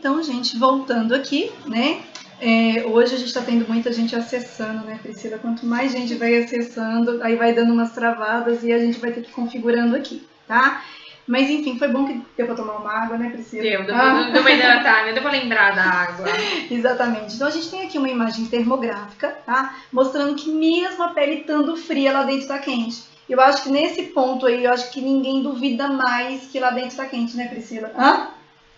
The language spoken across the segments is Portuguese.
Então, gente, voltando aqui, né? Hoje a gente está tendo muita gente acessando, né, Priscila? Quanto mais gente vai acessando, aí vai dando umas travadas e a gente vai ter que ir configurando aqui, tá? Mas enfim, foi bom que deu para tomar uma água, né, Priscila? Deu pra hidratar, deu pra lembrar da água. Exatamente. Então a gente tem aqui uma imagem termográfica, tá? Mostrando que mesmo a pele estando fria, lá dentro tá quente. Eu acho que nesse ponto aí, eu acho que ninguém duvida mais que lá dentro tá quente, né, Priscila?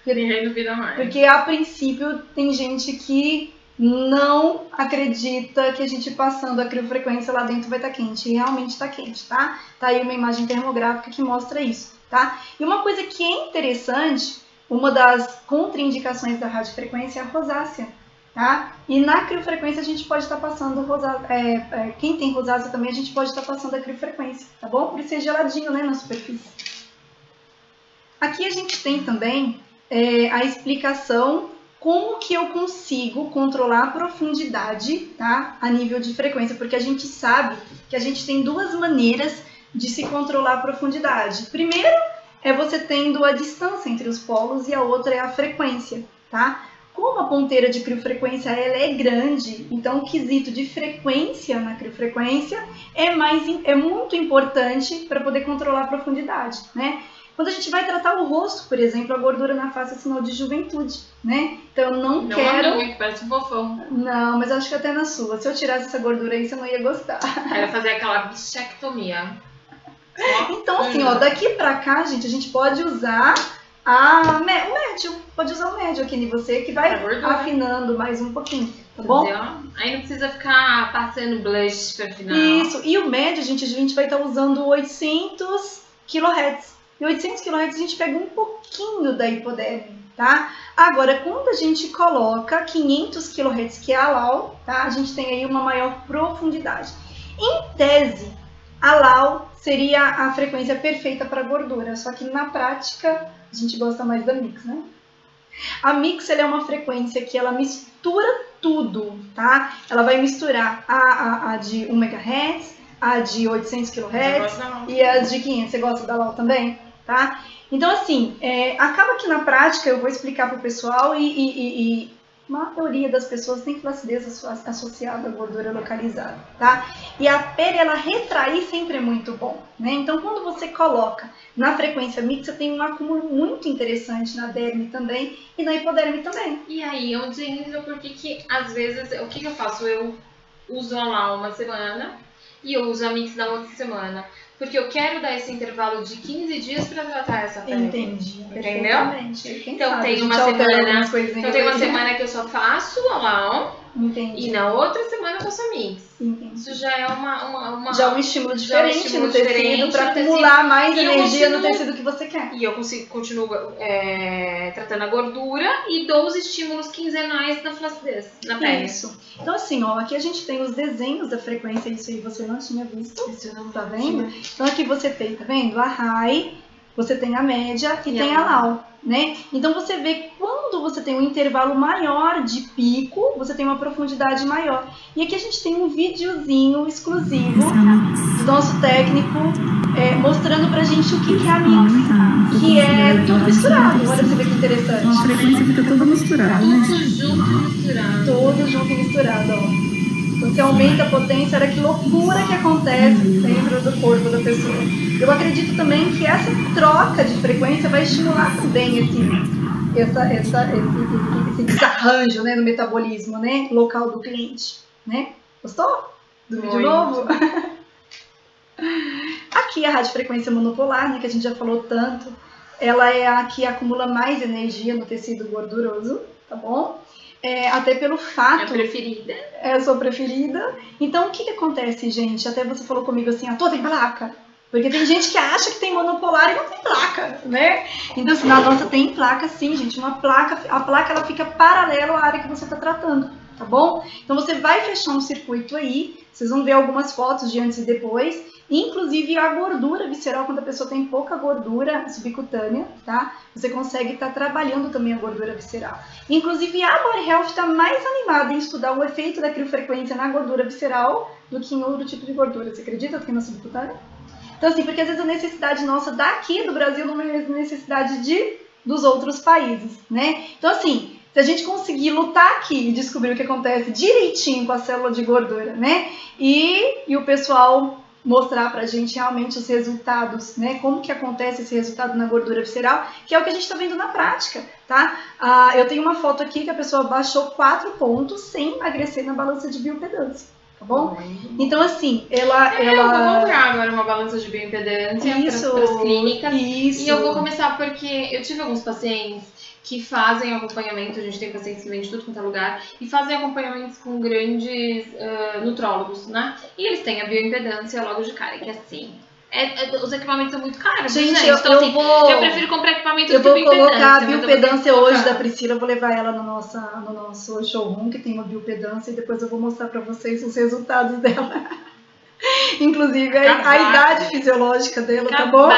Ninguém duvida mais. Porque a princípio tem gente que não acredita que a gente passando a criofrequência lá dentro vai estar quente. E realmente está quente, tá? Tá aí uma imagem termográfica que mostra isso, tá? E uma coisa que é interessante, uma das contraindicações da radiofrequência é a rosácea, tá? E na criofrequência a gente pode estar passando rosácea, quem tem rosácea também a gente pode estar passando a criofrequência, tá bom? Por ser geladinho, né, na superfície. Aqui a gente tem também a explicação como que eu consigo controlar a profundidade, tá? A nível de frequência, porque a gente sabe que a gente tem duas maneiras de se controlar a profundidade. Primeiro é você tendo a distância entre os polos e a outra é a frequência, tá? Como a ponteira de criofrequência ela é grande, então o quesito de frequência na criofrequência é muito importante para poder controlar a profundidade, né? Quando a gente vai tratar o rosto, por exemplo, a gordura na face é sinal de juventude, né? Então eu não quero... Não muito, parece um fofão. Não, mas acho que até na sua. Se eu tirasse essa gordura aí, você não ia gostar. Quero fazer aquela bichectomia. Então assim, ó, daqui pra cá, gente, a gente pode usar o médio. Pode usar o médio aqui em você, que vai afinando mais um pouquinho, tá bom? Aí não precisa ficar passando blush pra afinar. Isso, e o médio, a gente vai estar usando 800 kHz. E 800 kHz a gente pega um pouquinho da hipoderme, tá? Agora, quando a gente coloca 500 kHz, que é a LAU, tá? A gente tem aí uma maior profundidade. Em tese, a LAU seria a frequência perfeita para gordura, só que na prática a gente gosta mais da Mix, né? A Mix ela é uma frequência que ela mistura tudo, tá? Ela vai misturar a de 1 MHz, a de 800 kHz e as de 500. Você gosta da LAU também? Tá? Então, assim, acaba que na prática eu vou explicar para o pessoal e a maioria das pessoas tem flacidez associada à gordura localizada, tá? E a pele, ela retrair sempre é muito bom, né? Então, quando você coloca na frequência mix, você tem um acúmulo muito interessante na derme também e na hipoderme também. E aí, eu digo porque às vezes, o que eu faço? Eu uso a LAU uma semana e eu uso a mix na outra semana. Porque eu quero dar esse intervalo de 15 dias para tratar essa pele. Entendi. Entendeu? Então tem uma semana que eu só faço a LAU. Entendi. E na outra semana eu faço a mix. Entendi. Isso já é já um estímulo diferente no tecido para acumular mais energia no tecido que você quer. E eu continuo tratando a gordura e dou os estímulos quinzenais na flacidez, na pele. Isso. Então assim, ó, aqui a gente tem os desenhos da frequência, isso aí você não tinha visto. Isso eu não tá vendo? Então aqui você tem, tá vendo? A high, você tem a média e tem a low, né? Então você vê quando você tem um intervalo maior de pico, você tem uma profundidade maior. E aqui a gente tem um videozinho exclusivo do nosso técnico mostrando pra gente o que é a mix, que é tudo misturado. Olha você vê que interessante. A frequência fica toda misturada, né? Tudo junto e misturado, ó. Você aumenta a potência, olha que loucura que acontece dentro do corpo da pessoa. Eu acredito também que essa troca de frequência vai estimular também esse desarranjo, né, no metabolismo, né, local do cliente, né? Gostou do vídeo novo? Aqui a radiofrequência monopolar, né, que a gente já falou tanto, ela é a que acumula mais energia no tecido gorduroso, tá bom? Até pelo fato... É a preferida. É a sua preferida. Então, o que acontece, gente? Até você falou comigo assim, a tua tem placa? Porque tem gente que acha que tem monopolar e não tem placa, né? Então, assim, na nossa tem placa sim, gente. A placa ela fica paralelo à área que você está tratando, tá bom? Então, você vai fechar um circuito aí. Vocês vão ver algumas fotos de antes e depois. Inclusive a gordura visceral, quando a pessoa tem pouca gordura subcutânea, tá? Você consegue estar trabalhando também a gordura visceral. Inclusive a Body Health está mais animada em estudar o efeito da criofrequência na gordura visceral do que em outro tipo de gordura. Você acredita que na subcutânea? Então assim, porque às vezes a necessidade nossa daqui do Brasil não é a necessidade dos outros países, né? Então assim, Se a gente conseguir lutar aqui e descobrir o que acontece direitinho com a célula de gordura, né? E o pessoal mostrar pra gente realmente os resultados, né? Como que acontece esse resultado na gordura visceral, que é o que a gente tá vendo na prática, tá? Eu tenho uma foto aqui que a pessoa baixou 4 pontos sem emagrecer na balança de bioimpedância, tá bom? Então, assim, Eu vou comprar agora uma balança de bioimpedância para as clínicas. Isso. E eu vou começar porque eu tive alguns pacientes que fazem acompanhamento, a gente tem pacientes que vêm de tudo quanto é lugar, e fazem acompanhamentos com grandes nutrólogos, né? E eles têm a bioimpedância logo de cara, que assim, os equipamentos são muito caros, gente. Então, eu prefiro comprar equipamento do que bioimpedância. Eu vou colocar a bioimpedância hoje da Priscila, Priscila, eu vou levar ela no nosso showroom, que tem uma bioimpedância, e depois eu vou mostrar pra vocês os resultados dela. Inclusive a idade fisiológica dela, tá bom?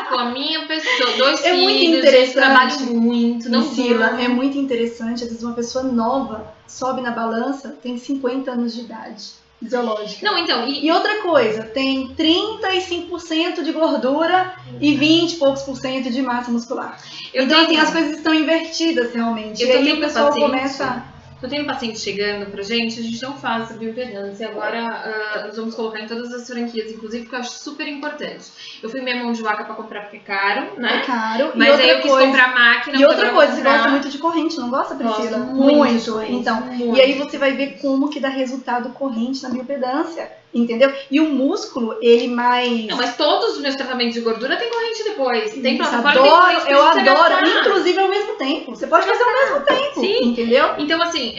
Com a minha pessoa, 2 filhos, muito interessante. Trabalho muito, não Priscila, é muito interessante. Às vezes uma pessoa nova sobe na balança, tem 50 anos de idade fisiológica. Não, então, e outra coisa, tem 35% de gordura e 20 e poucos por cento de massa muscular. Então, assim, as coisas estão invertidas realmente. E aí o pessoal começa... Eu tenho um paciente chegando pra gente, a gente não faz bioimpedância. Agora nós vamos colocar em todas as franquias, inclusive, porque eu acho super importante. Eu fui minha mão de vaca pra comprar porque é caro, né? É caro. Mas aí eu quis comprar máquina. E outra coisa, você gosta muito de corrente, não gosta, Priscila? Gosto muito. Então, e aí você vai ver como que dá resultado corrente na bioimpedância. Entendeu? E o músculo, ele mais... Não, mas todos os meus tratamentos de gordura tem corrente depois. Tem plataforma, eu adoro. Inclusive ao mesmo tempo. Você pode fazer ao mesmo tempo. Sim. Entendeu? Então, assim,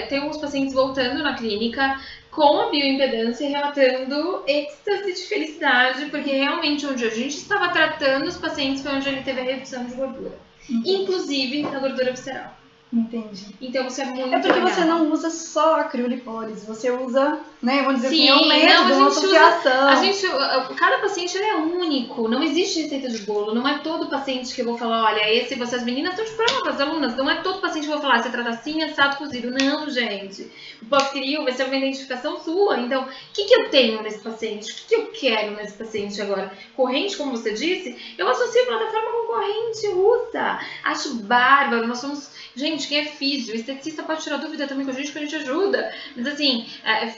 tem uns pacientes voltando na clínica com a bioimpedância relatando êxtase de felicidade, porque realmente onde a gente estava tratando os pacientes foi onde ele teve a redução de gordura. Inclusive na gordura visceral. Entendi. Então isso é muito É porque legal. você não usa só a criolipólise, você usa, né, vamos dizer Sim, assim, é um método, uma associação. Cada paciente ele é único, não existe receita de bolo, não é todo paciente que eu vou falar, olha, as meninas estão de prova, as alunas, não é todo paciente que eu vou falar, você trata assim, assado, cozido, não, gente. O pós-crio vai ser uma identificação sua, então, o que eu tenho nesse paciente? O que eu quero nesse paciente agora? Corrente, como você disse, eu associo a plataforma com corrente, usa, acho bárbaro, nós somos... Gente, quem é físio, esteticista pode tirar dúvida também com a gente ajuda. Mas assim,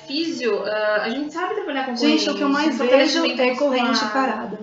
físio, a gente sabe trabalhar com corrente. Gente, o que eu mais vejo é corrente parada.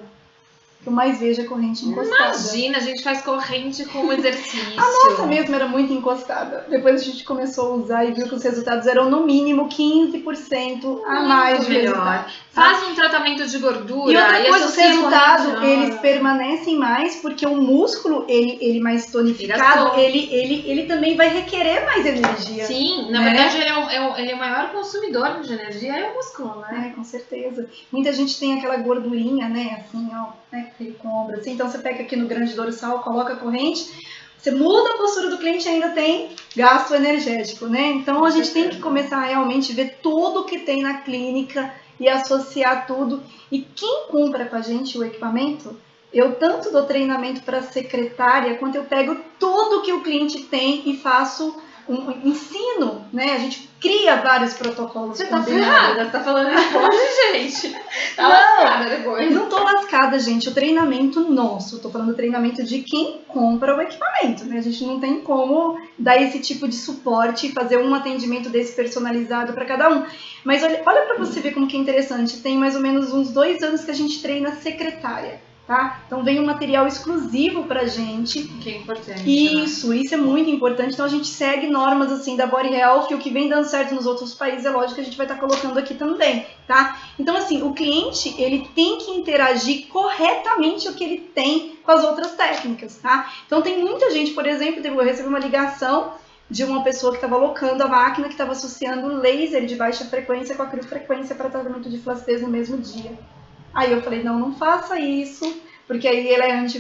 O que eu mais vejo é corrente encostada. Imagina, a gente faz corrente com exercício. A nossa mesmo era muito encostada. Depois a gente começou a usar e viu que os resultados eram no mínimo 15% a mais de resultado. Faz um tratamento de gordura e outra coisa, os resultados, eles permanecem permanecem mais porque o músculo, ele mais tonificado, ele também vai requerer mais energia. Sim, na verdade ele é o maior consumidor de energia, é o músculo, né? Com certeza. Muita gente tem aquela gordurinha, né, assim, ó, né, com ombro, assim. Então você pega aqui no grande dorsal, coloca a corrente, você muda a postura do cliente e ainda tem gasto energético, né? Então a gente tem que começar a realmente ver tudo que tem na clínica e associar tudo. E quem compra com a gente o equipamento, eu tanto dou treinamento para secretária, quanto eu pego tudo que o cliente tem e faço um ensino, né? A gente cria vários protocolos. Você tá ferrada, você tá falando isso, gente. Tá lascada depois. Não tô lascada, gente. O treinamento nosso, tô falando do treinamento de quem compra o equipamento, né? A gente não tem como dar esse tipo de suporte e fazer um atendimento desse personalizado para cada um. Mas olha para você ver como que é interessante. Tem mais ou menos uns 2 anos que a gente treina secretária. Tá? Então vem um material exclusivo pra gente. Que é importante. Isso é muito importante. Então a gente segue normas assim da Body Health, e o que vem dando certo nos outros países é lógico que a gente vai estar colocando aqui também, tá? Então assim, o cliente, ele tem que interagir corretamente o que ele tem com as outras técnicas, tá? Então tem muita gente, por exemplo, eu recebi uma ligação de uma pessoa que estava alocando a máquina, que estava associando laser de baixa frequência com a criofrequência para tratamento de flacidez no mesmo dia. Aí eu falei, não faça isso, porque aí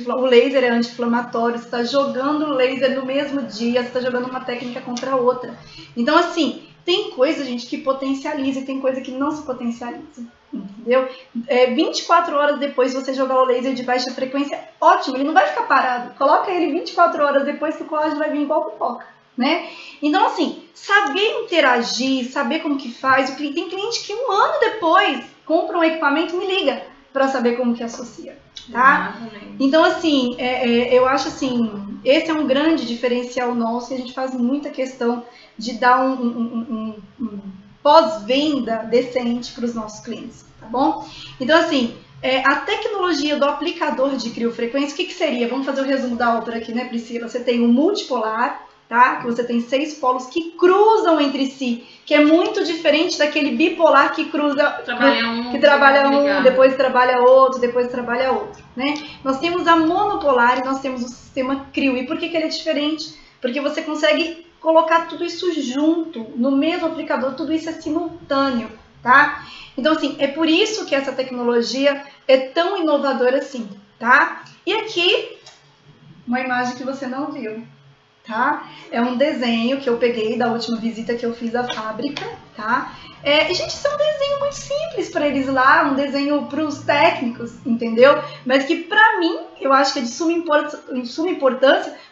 o laser é anti-inflamatório, você está jogando o laser no mesmo dia, você está jogando uma técnica contra a outra. Então, assim, tem coisa, gente, que potencializa e tem coisa que não se potencializa, entendeu? 24 horas depois você jogar o laser de baixa frequência, ótimo, ele não vai ficar parado. Coloca ele 24 horas depois que o colágeno vai vir igual pipoca, né? Então, assim, saber interagir, saber como que faz. Tem cliente que 1 ano depois compra um equipamento e me liga para saber como que associa. tá? Exatamente. Então, assim, eu acho assim, esse é um grande diferencial nosso e a gente faz muita questão de dar um pós-venda decente para os nossos clientes, tá bom? Então, assim, a tecnologia do aplicador de criofrequência, o que seria? Vamos fazer o resumo da ópera aqui, né, Priscila? Você tem o multipolar, tá? Que você tem 6 polos que cruzam entre si, que é muito diferente daquele bipolar que cruza, que trabalha um, depois trabalha outro, depois trabalha outro, né? Nós temos a monopolar e nós temos o sistema CRIO. E por que ele é diferente? Porque você consegue colocar tudo isso junto, no mesmo aplicador, tudo isso é simultâneo, tá? Então, assim, é por isso que essa tecnologia é tão inovadora assim, tá? E aqui, uma imagem que você não viu, tá? É um desenho que eu peguei da última visita que eu fiz à fábrica, tá? Gente, isso é um desenho muito simples para eles lá, um desenho para os técnicos, entendeu? Mas que para mim, eu acho que é de suma importância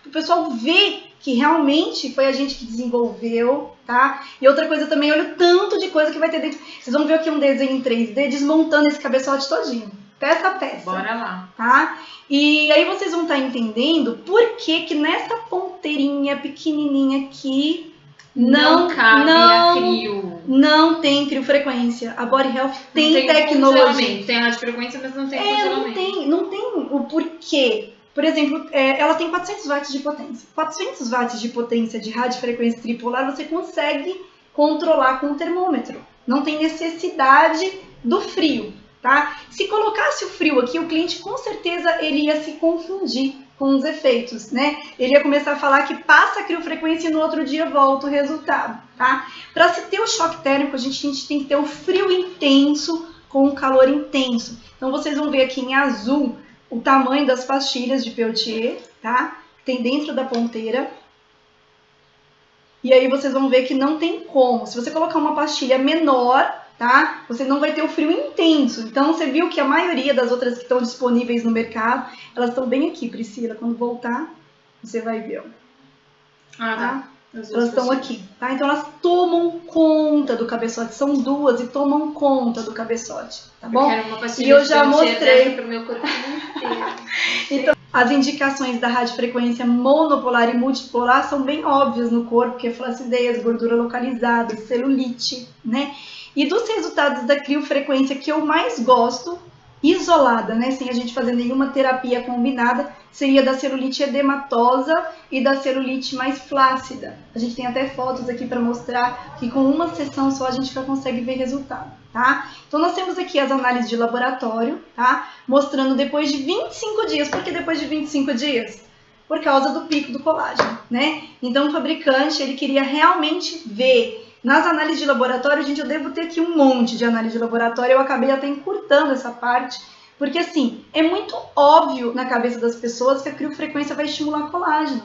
para o pessoal ver que realmente foi a gente que desenvolveu, tá? E outra coisa também, olha o tanto de coisa que vai ter dentro. Vocês vão ver aqui um desenho em 3D desmontando esse cabeçote todinho, peça a peça. Bora lá. Tá? E aí vocês vão estar entendendo por que nessa ponteirinha pequenininha aqui não cabe a CRIO. Não tem criofrequência. A Body Health tem tecnologia. Tem radiofrequência, mas não tem congelamento. Não tem o porquê. Por exemplo, ela tem 400 watts de potência. 400 watts de potência de radiofrequência tripolar você consegue controlar com o termômetro. Não tem necessidade do frio, tá? Se colocasse o frio aqui, o cliente com certeza ele ia se confundir com os efeitos, né? Ele ia começar a falar que passa a criofrequência e no outro dia volta o resultado, tá? Para se ter o choque térmico, a gente tem que ter o frio intenso com o calor intenso. Então vocês vão ver aqui em azul o tamanho das pastilhas de Peltier, tá? Tem dentro da ponteira. E aí vocês vão ver que não tem como. Se você colocar uma pastilha menor, tá? Você não vai ter o frio intenso. Então você viu que a maioria das outras que estão disponíveis no mercado, elas estão bem aqui, Priscila. Quando voltar, você vai ver, ó. Tá? Elas estão aqui, tá? Então elas tomam conta do cabeçote. São duas e tomam conta do cabeçote, tá bom? E eu já mostrei pro meu corpo inteiro. Então, as indicações da radiofrequência monopolar e multipolar são bem óbvias no corpo, que é flacidez, gordura localizada, celulite, né? E dos resultados da criofrequência que eu mais gosto, isolada, né, sem a gente fazer nenhuma terapia combinada, seria da celulite edematosa e da celulite mais flácida. A gente tem até fotos aqui para mostrar que com uma sessão só a gente já consegue ver resultado, tá? Então nós temos aqui as análises de laboratório, tá? Mostrando depois de 25 dias. Por que depois de 25 dias? Por causa do pico do colágeno, né? Então o fabricante, ele queria realmente ver. Nas análises de laboratório, gente, eu devo ter aqui um monte de análise de laboratório, eu acabei até encurtando essa parte, porque assim, é muito óbvio na cabeça das pessoas que a criofrequência vai estimular colágeno.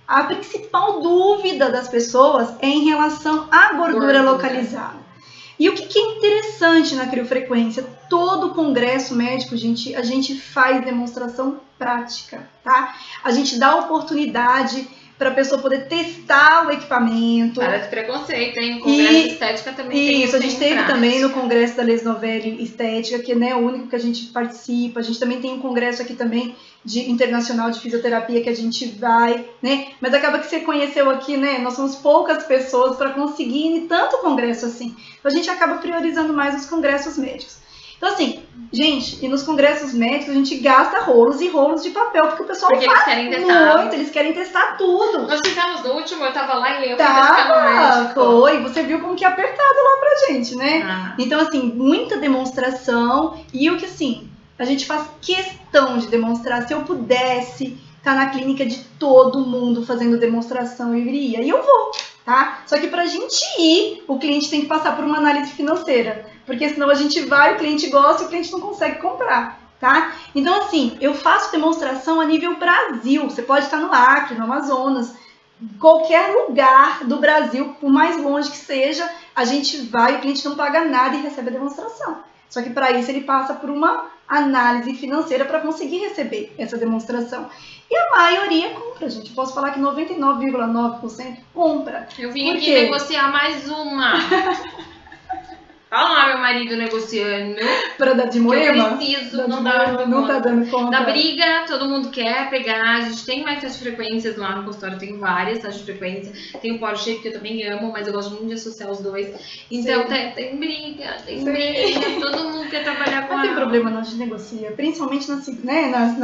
A principal dúvida das pessoas é em relação à gordura localizada. E o que é interessante na criofrequência? Todo congresso médico, gente, a gente faz demonstração prática, tá? A gente dá oportunidade para a pessoa poder testar o equipamento. Para de preconceito, hein? O congresso de estética também tem. Isso, a gente teve também no congresso da Lesnovelli Estética, que é o único que a gente participa. A gente também tem um congresso aqui também de internacional de fisioterapia que a gente vai, né? Mas acaba que você conheceu aqui, né? Nós somos poucas pessoas para conseguir ir em tanto congresso assim. Então a gente acaba priorizando mais os congressos médicos. Então, assim, gente, e nos congressos médicos a gente gasta rolos e rolos de papel, porque o pessoal porque faz eles querem testar. muito, eles querem testar tudo. Nós fizemos no último, eu tava lá e eu fui testar no médico. Foi, você viu como que é apertado lá pra gente, né? Então, assim, muita demonstração e o que, assim, a gente faz questão de demonstrar. Se eu pudesse estar na clínica de todo mundo fazendo demonstração, eu iria. E eu vou, tá? Só que pra gente ir, o cliente tem que passar por uma análise financeira. Porque senão a gente vai, o cliente gosta e o cliente não consegue comprar, tá? Então, assim, eu faço demonstração a nível Brasil. Você pode estar no Acre, no Amazonas, qualquer lugar do Brasil, por mais longe que seja, a gente vai, o cliente não paga nada e recebe a demonstração. Só que para isso ele passa por uma análise financeira para conseguir receber essa demonstração. E a maioria compra, gente. Posso falar que 99,9% compra. Eu vim aqui negociar mais uma. Fala lá, meu marido negociando. Pra dar de Que eu moema? preciso, Dar de não dá. moema, não tá dando conta. Da briga, todo mundo quer pegar. A gente tem mais taxa de frequências lá no consultório, tem várias taxas de frequência. Tem o Power Shape, que eu também amo, mas eu gosto muito de associar os dois. Então tem briga, todo mundo quer trabalhar com Não tem ela. problema, não, a gente negocia. Principalmente Na segunda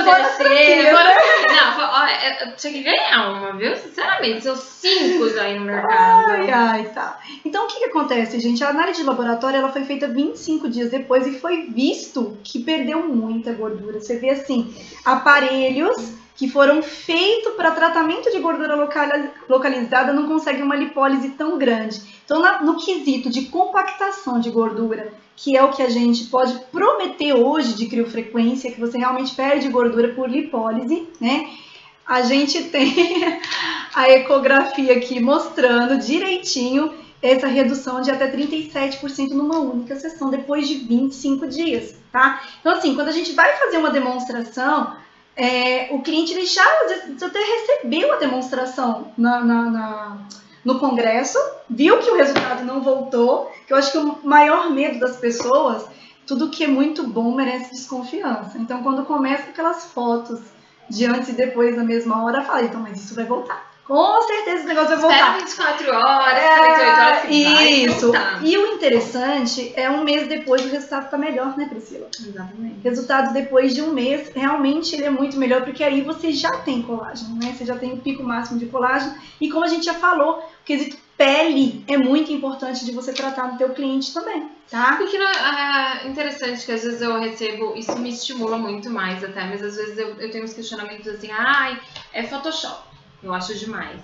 fora a franquia, né? Não, eu tinha que ganhar uma, viu? Sinceramente, são 5 já aí no mercado. Ai, tá. Então, o que acontece, gente? A análise de laboratório, ela foi feita 25 dias depois e foi visto que perdeu muita gordura. Você vê, assim, aparelhos que foram feitos para tratamento de gordura localizada não conseguem uma lipólise tão grande. Então, no quesito de compactação de gordura, que é o que a gente pode prometer hoje de criofrequência, que você realmente perde gordura por lipólise, né? A gente tem a ecografia aqui mostrando direitinho essa redução de até 37% numa única sessão, depois de 25 dias, tá? Então, assim, quando a gente vai fazer uma demonstração, o cliente ele já até recebeu a demonstração no congresso, viu que o resultado não voltou, que eu acho que o maior medo das pessoas, tudo que é muito bom merece desconfiança. Então, quando começa aquelas fotos de antes e depois na mesma hora, fala, então, mas isso vai voltar. Com certeza esse negócio vai voltar. Espera 24 horas, 48 horas que vai voltar. E o interessante é um mês depois o resultado tá melhor, né, Priscila? Exatamente. Resultado depois de um mês, realmente ele é muito melhor, porque aí você já tem colágeno, né? Você já tem o pico máximo de colágeno. E como a gente já falou, o quesito pele é muito importante de você tratar no teu cliente também, tá? Porque é interessante que às vezes eu recebo, isso me estimula muito mais até, mas às vezes eu tenho uns questionamentos assim, é Photoshop. Eu acho demais.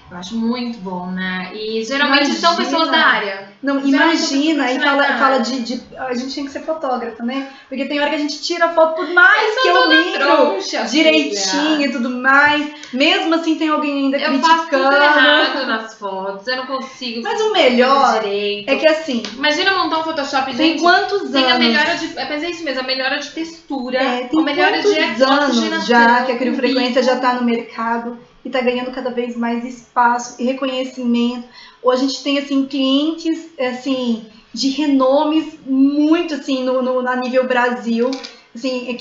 Eu acho muito bom, né? E geralmente são pessoas da área. Não, imagina, e fala de. A gente tem que ser fotógrafa, né? Porque tem hora que a gente tira a foto, por mais que eu miro direitinho e tudo mais. Mesmo assim, tem alguém ainda criticando. Eu faço tudo errado nas fotos, eu não consigo. Mas o melhor direito. é que assim. Imagina montar um Photoshop, gente. Tem quantos anos? Tem a melhora de. Mas é isso mesmo, a melhora de textura. Tem a melhora quantos anos já que a criofrequência já está no mercado e está ganhando cada vez mais espaço e reconhecimento. Ou a gente tem assim clientes assim de renomes muito assim a nível Brasil. Assim,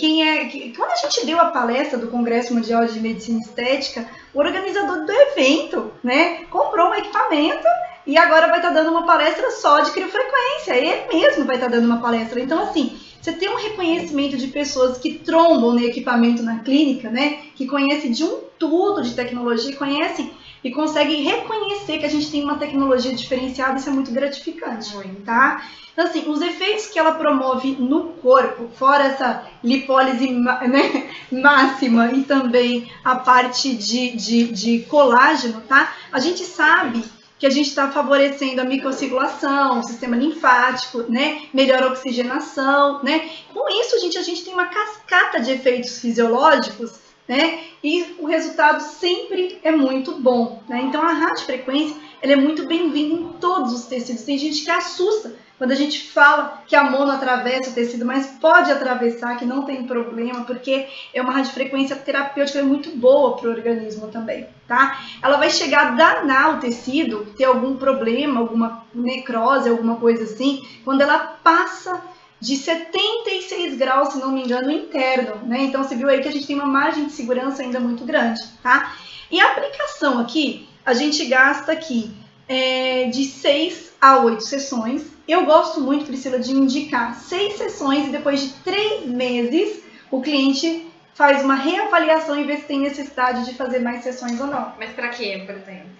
quando a gente deu a palestra do Congresso Mundial de Medicina Estética, o organizador do evento, né, comprou um equipamento e agora vai estar dando uma palestra só de criofrequência. Ele mesmo vai estar dando uma palestra. Então, assim, você tem um reconhecimento de pessoas que trombam no equipamento na clínica, né? Que conhecem de um tudo de tecnologia, conhecem e conseguem reconhecer que a gente tem uma tecnologia diferenciada, isso é muito gratificante, tá? Então, assim, os efeitos que ela promove no corpo, fora essa lipólise, né, máxima e também a parte de colágeno, tá? A gente sabe que a gente está favorecendo a microcirculação, o sistema linfático, né? Melhor oxigenação, né? Com isso, a gente tem uma cascata de efeitos fisiológicos, né? E o resultado sempre é muito bom, né? Então, a radiofrequência, ela é muito bem-vinda em todos os tecidos. Tem gente que assusta quando a gente fala que a mono atravessa o tecido, mas pode atravessar, que não tem problema, porque é uma radiofrequência terapêutica muito boa para o organismo também, tá? Ela vai chegar a danar o tecido, ter algum problema, alguma necrose, alguma coisa assim, quando ela passa de 76 graus, se não me engano, interno, né? Então, você viu aí que a gente tem uma margem de segurança ainda muito grande, tá? E a aplicação aqui, a gente gasta aqui de 6 a 8 sessões. Eu gosto muito, Priscila, de indicar 6 sessões e depois de 3 meses o cliente faz uma reavaliação e vê se tem necessidade de fazer mais sessões ou não. Mas pra quê, por exemplo?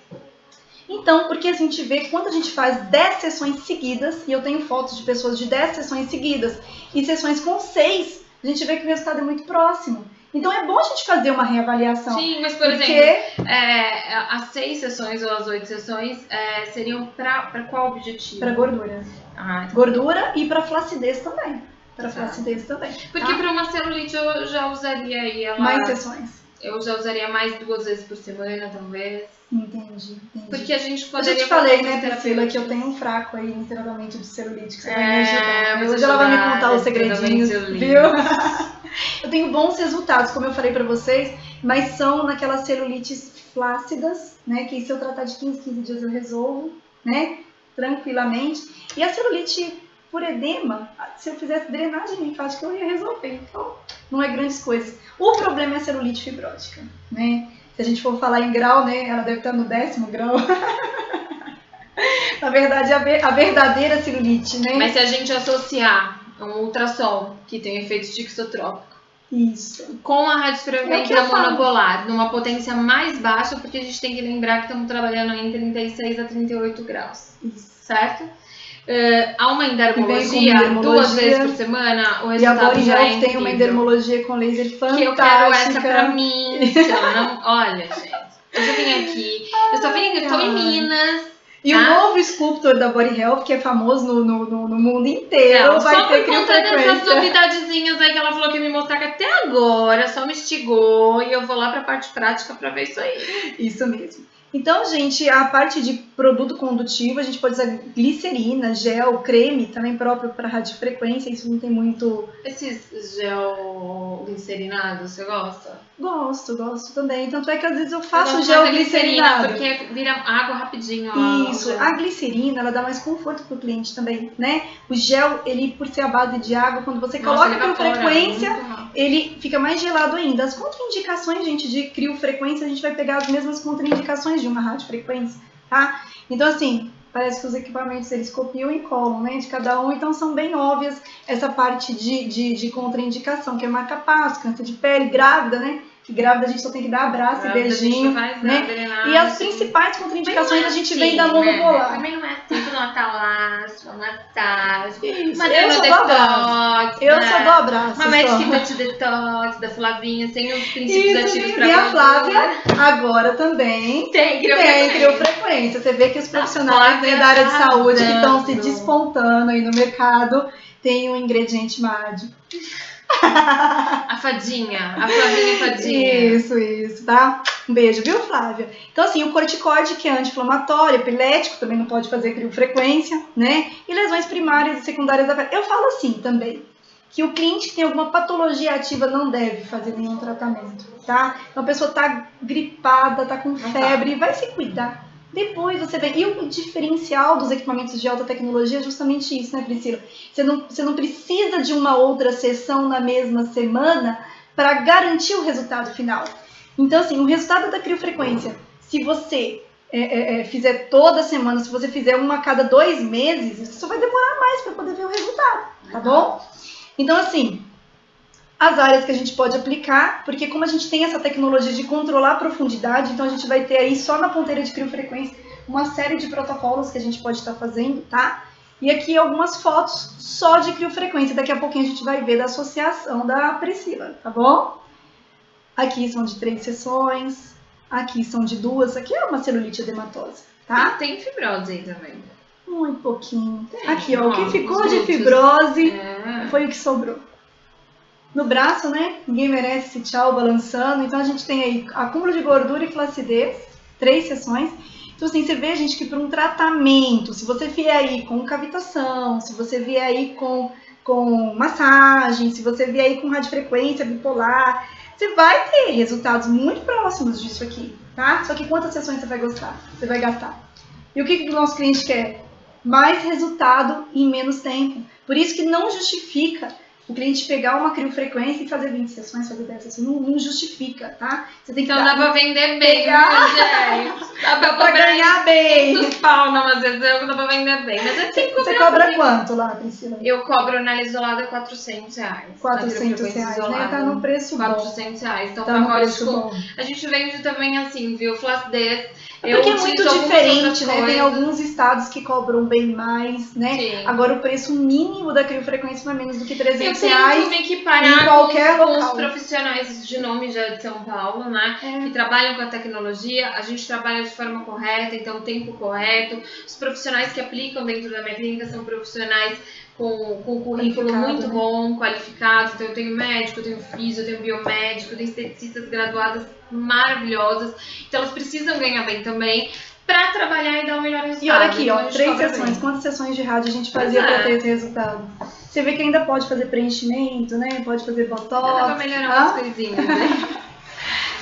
Então, porque a gente vê que quando a gente faz 10 sessões seguidas, e eu tenho fotos de pessoas de 10 sessões seguidas e sessões com 6, a gente vê que o resultado é muito próximo. Então é bom a gente fazer uma reavaliação. Sim, mas por exemplo, as 6 sessões ou as 8 sessões seriam para qual objetivo? Para gordura. Tá. Gordura e para flacidez também. Para flacidez também. Porque para uma celulite eu já usaria aí ela... Mais sessões. Eu já usaria mais 2 vezes por semana, talvez. Entendi. Porque a gente poderia... Eu já te falei, né, Priscila, que eu tenho um fraco aí em tratamento de celulite, que você vai me ajudar. Hoje ela vai me contar os segredinhos, viu? Eu tenho bons resultados, como eu falei pra vocês, mas são naquelas celulites flácidas, né, que se eu tratar de 15 dias eu resolvo, né? tranquilamente. E a celulite por edema, se eu fizesse drenagem linfática, eu ia resolver. Então, não é grandes coisas. O problema é a celulite fibrótica, né? Se a gente for falar em grau, né, ela deve estar no 10º grau. Na verdade, a verdadeira celulite, né? Mas se a gente associar um ultrassom, que tem efeito tixotrópico, isso, com a radiofrequência monopolar, numa potência mais baixa, porque a gente tem que lembrar que estamos trabalhando em 36 a 38 graus, isso. Certo? Há uma endermologia 2 vezes por semana, o resultado e a Body já Health tem uma endermologia com laser fantástica. Que eu quero essa pra mim. Olha, gente, eu já vim aqui, eu tô em Minas. E o novo sculptor da Body Health, que é famoso no mundo inteiro, vai ter criofrequência. Só por conta dessas novidadezinhas aí que ela falou que ia me mostrar, que até agora só me instigou, e eu vou lá pra parte prática pra ver isso aí. Isso mesmo. Então, gente, a parte de produto condutivo, a gente pode usar glicerina, gel, creme, também próprio para radiofrequência, isso não tem muito... Esses gel glicerinado, você gosta? Gosto também. Tanto é que às vezes eu faço gel glicerinado. Porque vira água rapidinho. Isso, a glicerina, ela dá mais conforto pro cliente também, né? O gel, ele, por ser a base de água, quando você coloca criofrequência, ele fica mais gelado ainda. As contraindicações, gente, de criofrequência, a gente vai pegar as mesmas contraindicações de uma radiofrequência, tá? Então, assim, parece que os equipamentos, eles copiam e colam, né, de cada um, então são bem óbvias essa parte de contraindicação, que é marca-passo, câncer de pele, grávida, né? Que grávida a gente só tem que dar abraço e beijinho, né? E as principais contraindicações a gente vem da monopolar. Também não é assim, tu não tá lá, sua massagem. Isso, eu só dou abraço. Eu só dou abraço. Uma médica de detox, da Flavinha, sem os princípios ativos pra e a Flávia agora também tem criofrequência. Você vê que os profissionais da área de saúde que estão se despontando aí no mercado tem um ingrediente mágico. A Flavinha Fadinha. Isso, tá? Um beijo, viu, Flávia? Então, assim, o corticoide, que é anti-inflamatório, epilético, também não pode fazer criofrequência, né? E lesões primárias e secundárias da pele. Eu falo assim também, que o cliente que tem alguma patologia ativa não deve fazer nenhum tratamento, tá? Então, a pessoa tá gripada, tá com febre, vai se cuidar. Depois você vem. E o diferencial dos equipamentos de alta tecnologia é justamente isso, né, Priscila? Você não precisa de uma outra sessão na mesma semana para garantir o resultado final. Então, assim, o resultado da criofrequência, se você fizer toda semana, se você fizer uma a cada 2 meses, isso só vai demorar mais para poder ver o resultado, tá bom? Então, assim, as áreas que a gente pode aplicar, porque como a gente tem essa tecnologia de controlar a profundidade, então a gente vai ter aí só na ponteira de criofrequência uma série de protocolos que a gente pode estar fazendo, tá? E aqui algumas fotos só de criofrequência, daqui a pouquinho a gente vai ver da associação da Priscila, tá bom? Aqui são de 3 sessões, aqui são de 2, aqui é uma celulite edematosa, tá? Tem fibrose aí também. Muito pouquinho. Aqui, ó, o que ficou de fibrose foi o que sobrou. No braço, né? Ninguém merece esse tchau balançando. Então a gente tem aí acúmulo de gordura e flacidez, 3 sessões. Então assim, você vê, gente, que para um tratamento, se você vier aí com cavitação, se você vier aí com massagem, se você vier aí com radiofrequência bipolar, você vai ter resultados muito próximos disso aqui, tá? Só que quantas sessões você vai gastar? E o que o nosso cliente quer? Mais resultado em menos tempo. Por isso que não justifica o cliente pegar uma criofrequência e fazer 20 sessões, fazer 10 sessões, não justifica, tá? Você tem que então dá pra vender bem, gente. Dá pra ganhar bem. Dos pau, não, às vezes dá pra vender bem. Mas é assim, você cobra quanto lá, Priscila? Eu cobro na isolada R$400. R$400, né? Tá no preço bom. R$400. Então, tá no preço bom. A gente vende também assim, viu? Flacidez. Porque é muito diferente, né? Tem alguns estados que cobram bem mais, né? Sim. Agora o preço mínimo da criofrequência não é menos do que R$300 eu me equiparar em qualquer com local. Os profissionais de nome já de São Paulo, né? Que trabalham com a tecnologia. A gente trabalha de forma correta, então o tempo correto. Os profissionais que aplicam dentro da minha clínica são profissionais com currículo muito bom, qualificados. Então eu tenho médico, eu tenho físio, eu tenho biomédico, eu tenho esteticistas graduadas maravilhosas. Então elas precisam ganhar bem também para trabalhar e dar o melhor resultado. E olha aqui, ó, 3 sessões. Bem. Quantas sessões de rádio a gente fazia para ter esse resultado? Você vê que ainda pode fazer preenchimento, né? Pode fazer botox. Dá pra melhorar umas coisinhas, né?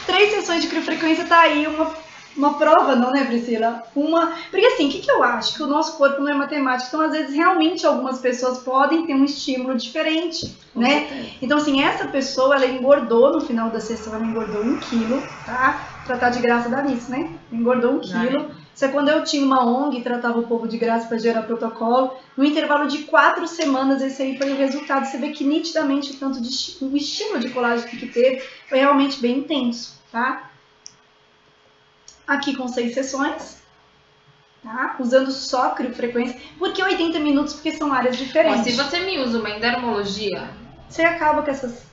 3 sessões de criofrequência tá aí uma prova, não, né, Priscila? Porque assim, o que eu acho? Que o nosso corpo não é matemático, então às vezes realmente algumas pessoas podem ter um estímulo diferente, né? Então assim, essa pessoa, ela engordou no final da sessão, ela engordou 1 quilo, tá? Tratar de graça dá nisso, né? Engordou 1 quilo. Isso é quando eu tinha uma ONG e tratava o povo de graça para gerar protocolo. No intervalo de 4 semanas, esse aí foi o resultado. Você vê que nitidamente o estímulo de colágeno que teve foi realmente bem intenso, tá? Aqui com 6 sessões, tá? Usando só criofrequência. Por que 80 minutos? Porque são áreas diferentes. Se você me usa uma endermologia, você acaba com essas...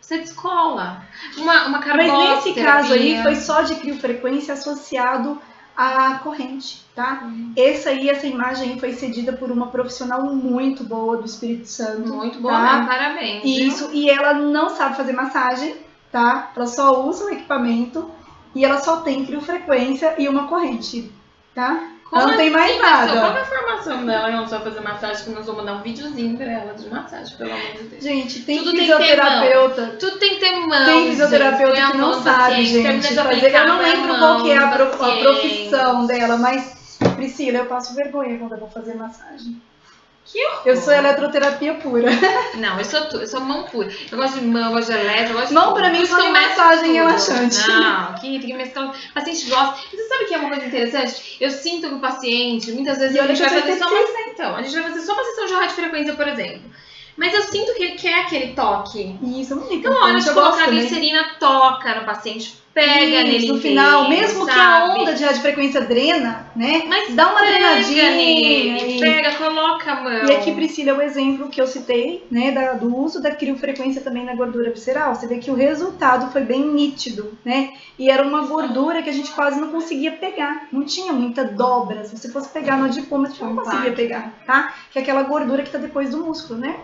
Você descola. Uma Mas nesse caso aí, foi só de criofrequência associado à corrente, tá? Essa imagem aí foi cedida por uma profissional muito boa do Espírito Santo. Muito boa, tá? mesmo, parabéns. Isso, e ela não sabe fazer massagem, tá? Ela só usa o equipamento. E ela só tem criofrequência e uma corrente, tá? Ela não tem mais nada. Qual é a formação dela? Não só fazer massagem, que nós vamos mandar um videozinho pra ela de massagem, pelo amor de Deus. Gente, tem tudo fisioterapeuta. Tudo tem que ter mão. Tem fisioterapeuta que não sabe, gente, fazer. Eu não lembro qual que é a profissão dela, mas, Priscila, eu passo vergonha quando eu vou fazer massagem. Que horror. Eu sou eletroterapia pura. Não, eu sou mão pura. Eu gosto de mão, eu gosto de eletro, eu gosto de mão pra mim só de massagem relaxante. Não, aqui tem que mesclar. O paciente gosta. E você sabe que é uma coisa interessante? Eu sinto que o paciente, muitas vezes, a gente vai fazer só uma sessão. Então, a gente vai fazer só uma sessão de radiofrequência, por exemplo. Mas eu sinto que ele quer aquele toque. Isso, muito então, a hora de colocar a glicerina, toca no paciente, pega nele no final, mesmo sabe? Que a onda de radiofrequência drena, né? Mas dá uma drenadinha nele, pega, coloca a mão. E aqui, Priscila, é o exemplo que eu citei, né? Do uso da criofrequência também na gordura visceral. Você vê que o resultado foi bem nítido, né? E era uma gordura que a gente quase não conseguia pegar. Não tinha muita dobra. Se você fosse pegar no adipômetro, não conseguia pegar, tá? Que é aquela gordura que tá depois do músculo, né?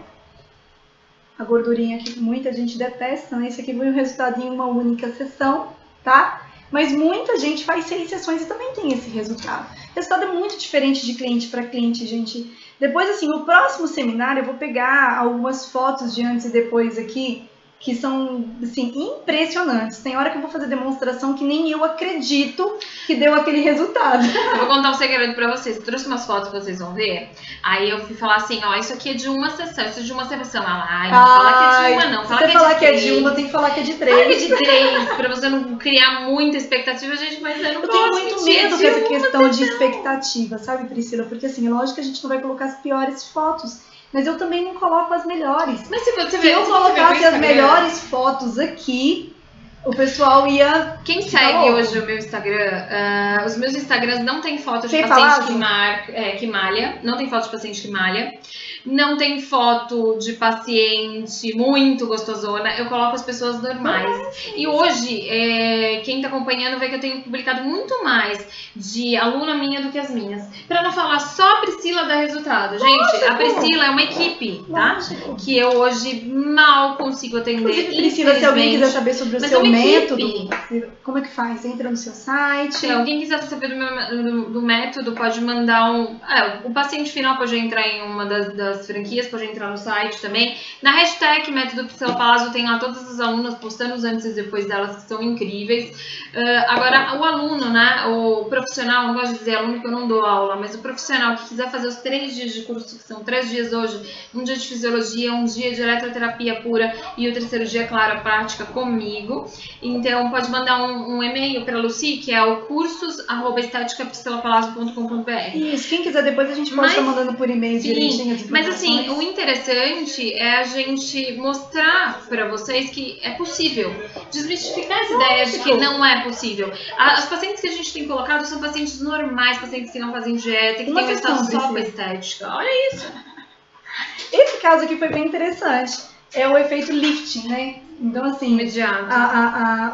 A gordurinha que muita gente detesta, né? Esse aqui foi o resultado em uma única sessão, tá? Mas muita gente faz 6 sessões e também tem esse resultado. O resultado é muito diferente de cliente para cliente, gente. Depois, assim, no próximo seminário eu vou pegar algumas fotos de antes e depois aqui, que são, assim, impressionantes. Tem hora que eu vou fazer demonstração que nem eu acredito que deu aquele resultado. Eu vou contar um segredo pra vocês. Eu trouxe umas fotos que vocês vão ver. Aí eu fui falar assim, ó, isso aqui é de uma sessão, isso é de uma sessão. Ela, não fala que é de uma, não. Fala se você que falar que é de uma, tem que falar que é de 3. Fala que é de 3, pra você não criar muita expectativa, gente, mas eu não posso. Eu tenho muito medo com essa questão de expectativa, sabe, Priscila? Porque, assim, é lógico que a gente não vai colocar as piores fotos. Mas eu também não coloco as melhores. Mas se eu colocasse as melhores fotos aqui, o pessoal ia... Quem segue hoje o meu Instagram, os meus Instagrams não tem foto de paciente que malha. Não tem foto de paciente que malha. Não tem foto de paciente muito gostosona. Eu coloco as pessoas normais. E hoje, quem tá acompanhando vê que eu tenho publicado muito mais de aluna minha do que as minhas. Pra não falar só a Priscila dá resultado. Gente, a Priscila é uma equipe, tá? Que eu hoje mal consigo atender. Inclusive, Priscila, se alguém quiser saber sobre o seu método, como é que faz? Entra no seu site. Então, quem quiser saber do método, pode mandar o paciente final pode entrar em uma das franquias, pode entrar no site também. Na hashtag método Priscila Palazzo tem lá todas as alunas postando os antes e depois delas, que são incríveis. Agora, o aluno, né, o profissional, não gosto de dizer aluno porque eu não dou aula, mas o profissional que quiser fazer os 3 dias de curso, que são 3 dias hoje, um dia de fisiologia, um dia de eletroterapia pura e o terceiro dia, claro, a prática comigo. Então, pode mandar um e-mail para a Lucy, que é o cursos@esteticapriscilapalazzo.com.br. Isso, quem quiser depois a gente pode estar mandando por e-mail direitinho. Mas assim, o interessante é a gente mostrar para vocês que é possível. Desmistificar essa ideia de que não é possível. As pacientes que a gente tem colocado são pacientes normais, pacientes que não fazem dieta, que têm resultado só com estética. Olha isso. Esse caso aqui foi bem interessante. É o efeito lifting, né? Então, assim, imediato.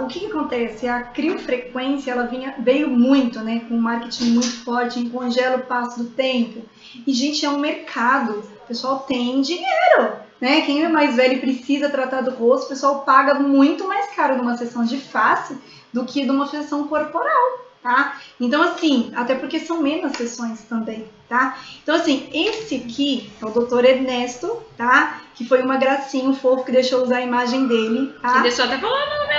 O que acontece? A criofrequência, ela veio muito, né? Com um marketing muito forte, em congela o passo do tempo. E, gente, é um mercado. O pessoal tem dinheiro, né? Quem é mais velho e precisa tratar do rosto, o pessoal paga muito mais caro numa sessão de face do que numa sessão corporal, tá? Então, assim, até porque são menos sessões também, tá? Então, assim, esse aqui é o Dr. Ernesto, tá? Que foi uma gracinha, um fofo que deixou usar a imagem dele, tá? Que deixou até falar o nome.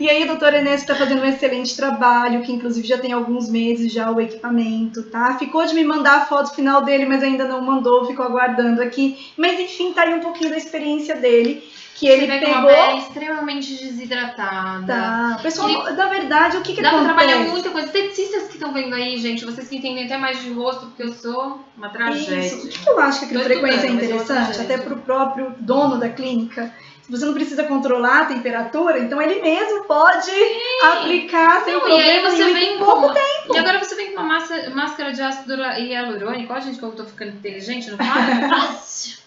E aí, a doutora Enéas está fazendo um excelente trabalho, que inclusive já tem alguns meses já o equipamento, tá? Ficou de me mandar a foto final dele, mas ainda não mandou, ficou aguardando aqui. Mas enfim, tá aí um pouquinho da experiência dele, que ele Você vê pegou... uma pele extremamente desidratada. Tá. Pessoal, na verdade, o que Dá pra acontece? trabalhar muita coisa. Esteticistas que estão vendo aí, gente, vocês que entendem até mais de rosto, porque eu sou uma tragédia. Isso. O que eu acho que a Tô criofrequência é estudando, mas eu interessante, vou até para o próprio dono da clínica. Se você não precisa controlar a temperatura, então ele mesmo pode aplicar sem problema e aí você nenhum vem em pouco tempo. E agora você vem com uma máscara de ácido hialurônico. Ó, gente, como eu tô ficando inteligente no fácil. Fácil.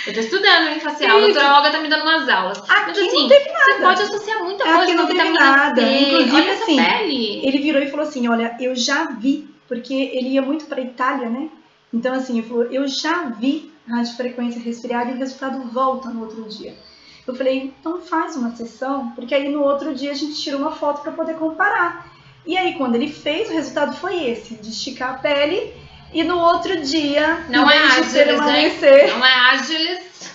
Eu tô estudando, hein, facial. A doutora Olga tá me dando umas aulas. Aqui mas assim, não teve nada. você pode associar muita coisa Aqui com não teve vitamina nada. C. Inclusive, Olha essa assim, pele. ele virou e falou assim, olha, eu já vi, porque ele ia muito para Itália, né? Então, assim, ele falou, eu já vi radiofrequência resfriada e o resultado volta no outro dia. Eu falei, então faz uma sessão, porque aí no outro dia a gente tira uma foto para poder comparar. E aí, quando ele fez, o resultado foi esse, de esticar a pele, e no outro dia, não é ágiles, não é ágiles.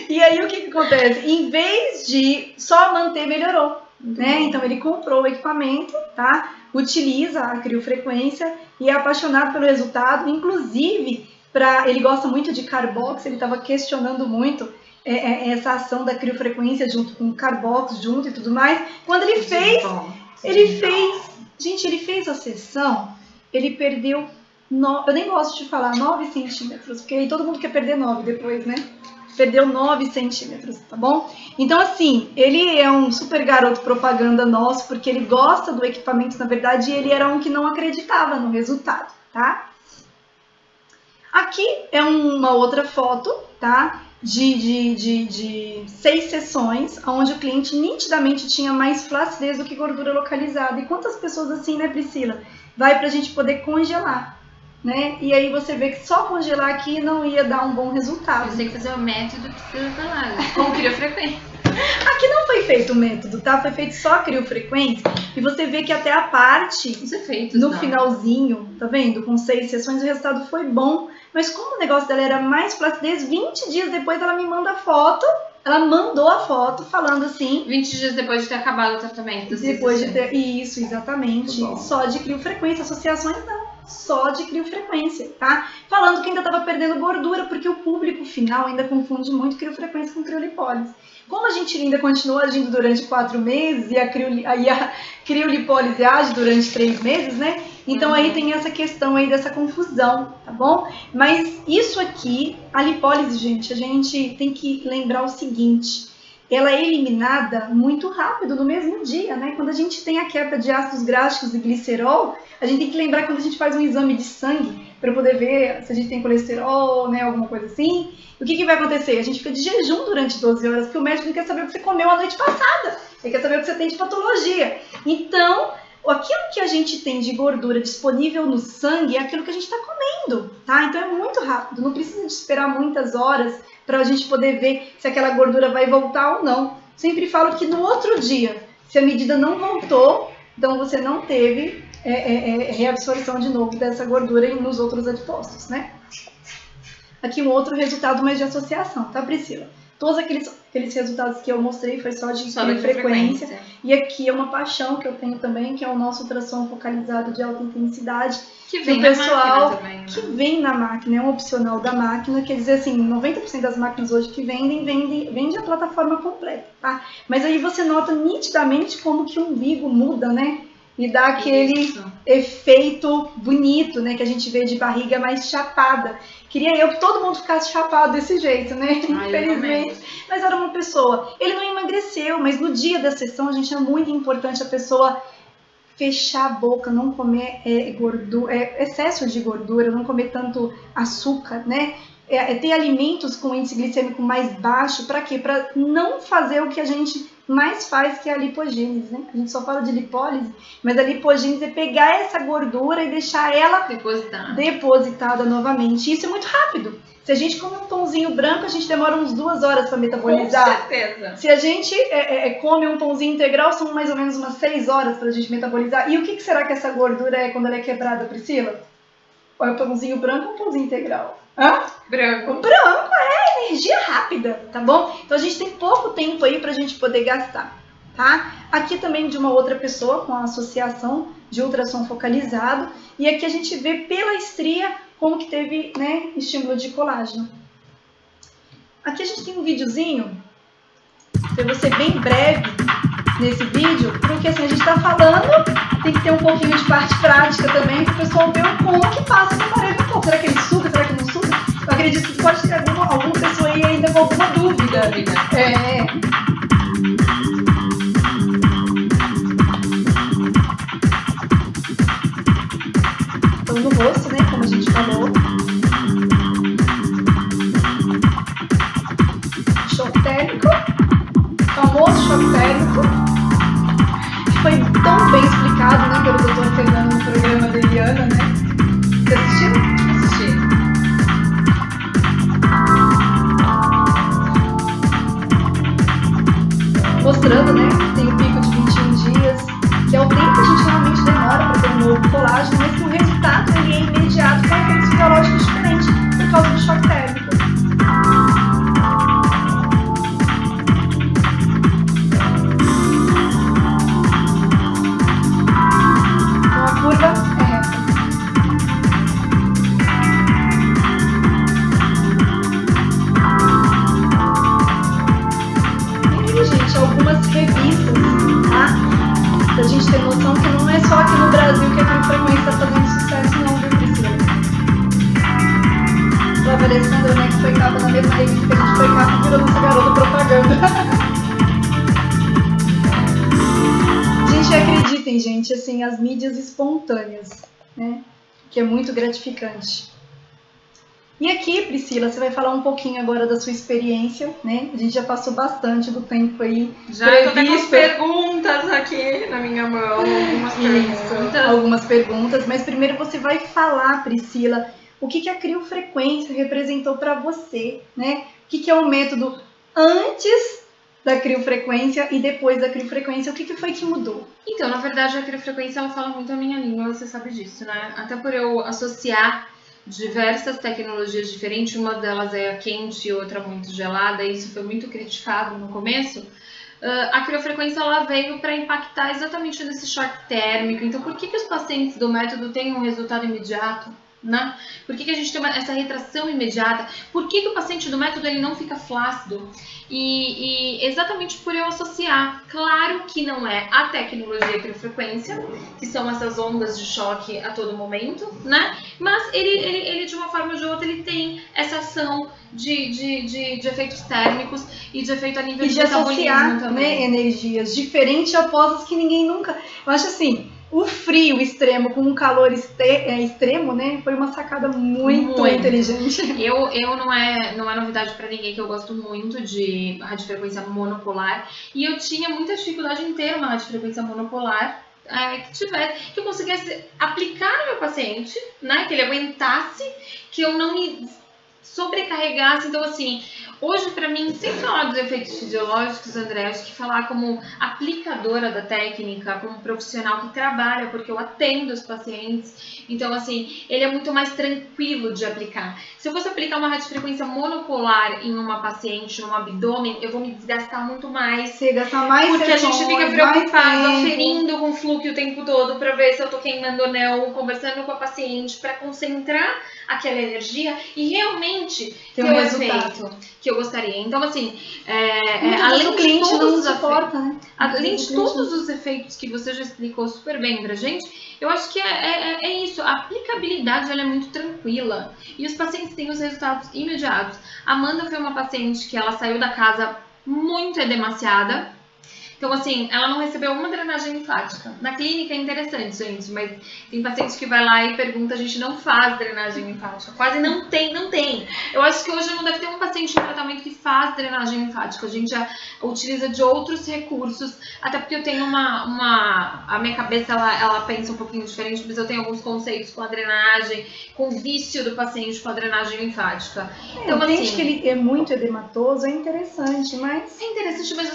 E aí, o que acontece? Em vez de só manter, melhorou, né? Então, ele comprou o equipamento, tá? Utiliza a criofrequência e é apaixonado pelo resultado, inclusive, ele gosta muito de Carbox, ele estava questionando muito essa ação da criofrequência junto com o Carbox junto e tudo mais. Quando ele fez, ele fez a sessão, ele perdeu, eu nem gosto de falar 9 centímetros, porque aí todo mundo quer perder 9 depois, né? Perdeu 9 centímetros, tá bom? Então, assim, ele é um super garoto propaganda nosso, porque ele gosta do equipamento, na verdade, e ele era um que não acreditava no resultado, tá? Aqui é uma outra foto, tá? De 6 sessões, onde o cliente nitidamente tinha mais flacidez do que gordura localizada. E quantas pessoas assim, né, Priscila? Vai pra gente poder congelar, né? E aí você vê que só congelar aqui não ia dar um bom resultado. Você tem que fazer o método que você vai falar, com criofrequência. Aqui não foi feito o método, tá? Foi feito só a criofrequência. E você vê que até a parte, no finalzinho, tá vendo? Com 6 sessões, o resultado foi bom. Mas como o negócio dela era mais flacidez, 20 dias depois ela me manda a foto. Ela mandou a foto falando assim... 20 dias depois de ter acabado o tratamento. Depois de ter... Isso, exatamente. Só de criofrequência. Associações não. Só de criofrequência, tá? Falando que ainda estava perdendo gordura, porque o público final ainda confunde muito criofrequência com criolipólise. Como a gente ainda continua agindo durante 4 meses e a criolipólise age durante 3 meses, né? Então aí tem essa questão aí dessa confusão, tá bom? Mas isso aqui, a lipólise, gente, a gente tem que lembrar o seguinte, ela é eliminada muito rápido, no mesmo dia, né? Quando a gente tem a quebra de ácidos graxos e glicerol, a gente tem que lembrar quando a gente faz um exame de sangue para poder ver se a gente tem colesterol, né, alguma coisa assim. O que vai acontecer? A gente fica de jejum durante 12 horas, porque o médico não quer saber o que você comeu a noite passada. Ele quer saber o que você tem de patologia. Então, aquilo que a gente tem de gordura disponível no sangue é aquilo que a gente está comendo, tá? Então é muito rápido, não precisa de esperar muitas horas para a gente poder ver se aquela gordura vai voltar ou não. Sempre falo que no outro dia, se a medida não voltou, então você não teve reabsorção de novo dessa gordura nos outros adipócitos, né? Aqui um outro resultado, mas de associação, tá, Priscila? Todos aqueles resultados que eu mostrei foi só de frequência. E aqui é uma paixão que eu tenho também, que é o nosso ultrassom focalizado de alta intensidade. Que vem na pessoal também, né? Que vem na máquina, é um opcional da máquina, quer dizer assim, 90% das máquinas hoje que vende a plataforma completa, tá? Mas aí você nota nitidamente como que o umbigo muda, né? E dá aquele efeito bonito, né? Que a gente vê de barriga mais chapada. Queria eu que todo mundo ficasse chapado desse jeito, né? Infelizmente. Mas era uma pessoa. Ele não emagreceu, mas no dia da sessão, gente, é muito importante a pessoa fechar a boca, não comer excesso de gordura, não comer tanto açúcar, né? Ter alimentos com índice glicêmico mais baixo. Para quê? Para não fazer o que a gente mais faz, que é a lipogênese, né? A gente só fala de lipólise, mas a lipogênese é pegar essa gordura e deixar ela depositada novamente. Isso é muito rápido. Se a gente come um pãozinho branco, a gente demora uns 2 horas para metabolizar. Com certeza. Se a gente come um pãozinho integral, são mais ou menos umas 6 horas para a gente metabolizar. E o que será que essa gordura é quando ela é quebrada, Priscila? Ou é um pãozinho branco ou um pãozinho integral? Branco. O branco é energia rápida, tá bom? Então a gente tem pouco tempo aí pra gente poder gastar, tá? Aqui também de uma outra pessoa com a associação de ultrassom focalizado. E aqui a gente vê pela estria como que teve, né, estímulo de colágeno. Aqui a gente tem um videozinho, eu vou ser bem breve nesse vídeo, porque assim, a gente está falando, tem que ter um pouquinho de parte prática também, para o pessoal ver como que passa no aparelho do corpo. Será que ele suga, será que não suga? Eu acredito que pode ter alguma pessoa aí ainda com alguma dúvida. Então no rosto, né, como a gente falou. Choque térmico, famoso choque térmico, que foi tão bem explicado, né, pelo Dr. Fernando no programa da Eliana, né? Você assistiu? Assisti. Mostrando, né, que tem o pico de 21 dias, que é o tempo que a gente realmente demora para ter um novo colágeno, mas que o resultado ele é imediato com efeitos fisiológicos diferentes por causa do choque térmico. Pra gente ter noção que não é só aqui no Brasil que a criofrequência está fazendo sucesso não, viu, Priscila? A Alessandra, né, que foi capa na mesma revista que a gente foi capa, virou nossa garota propaganda. Gente, acreditem, gente, assim, as mídias espontâneas, né, que é muito gratificante. E aqui, Priscila, você vai falar um pouquinho agora da sua experiência, né? A gente já passou bastante do tempo aí. Já estou com as perguntas aqui na minha mão, algumas perguntas. Mas primeiro você vai falar, Priscila, o que a criofrequência representou para você, né? O que é o método antes da criofrequência e depois da criofrequência, o que foi que mudou? Então, na verdade, a criofrequência ela fala muito a minha língua, você sabe disso, né? Até por eu associar diversas tecnologias diferentes, uma delas é a quente e outra muito gelada, e isso foi muito criticado no começo. A criofrequência ela veio para impactar exatamente nesse choque térmico. Então, por que os pacientes do método têm um resultado imediato? Né? Por que a gente tem essa retração imediata? Por que o paciente do método ele não fica flácido? E exatamente por eu associar. Claro que não é a tecnologia criofrequência, que são essas ondas de choque a todo momento, né? Mas ele de uma forma ou de outra, ele tem essa ação de efeitos térmicos e de efeito a nível de associar também, né, energias diferentes opostas que ninguém nunca... Eu acho assim... O frio extremo com um calor extremo, né? Foi uma sacada muito inteligente. Não é novidade para ninguém que eu gosto muito de radiofrequência monopolar. E eu tinha muita dificuldade em ter uma radiofrequência monopolar que eu conseguisse aplicar no meu paciente, né? Que ele aguentasse, que eu não me sobrecarregasse. Então, assim, hoje para mim, sem falar dos efeitos fisiológicos, André, acho que falar como aplicadora da técnica, como profissional que trabalha, porque eu atendo os pacientes, então assim, ele é muito mais tranquilo de aplicar. Se eu fosse aplicar uma radiofrequência monopolar em uma paciente, no abdômen, eu vou me desgastar muito mais. Você gasta mais porque a gente fica preocupado, aferindo com o fluxo o tempo todo para ver se eu tô queimando ou não, conversando com a paciente para concentrar aquela energia e realmente ter um efeito que eu gostaria. Então, assim, além de todos os efeitos que você já explicou super bem pra gente, eu acho que é isso. A aplicabilidade ela é muito tranquila e os pacientes têm os resultados imediatos. A Amanda foi uma paciente que ela saiu da casa muito edemaciada. Então, assim, ela não recebeu uma drenagem linfática. Na clínica é interessante, gente, mas tem paciente que vai lá e pergunta, a gente não faz drenagem linfática. Quase não tem. Eu acho que hoje não deve ter um paciente em tratamento que faz drenagem linfática. A gente já utiliza de outros recursos, até porque eu tenho a minha cabeça, ela pensa um pouquinho diferente, mas eu tenho alguns conceitos com a drenagem, com o vício do paciente com a drenagem linfática. Então, assim, que ele é muito edematoso, é interessante, mas... É interessante, mas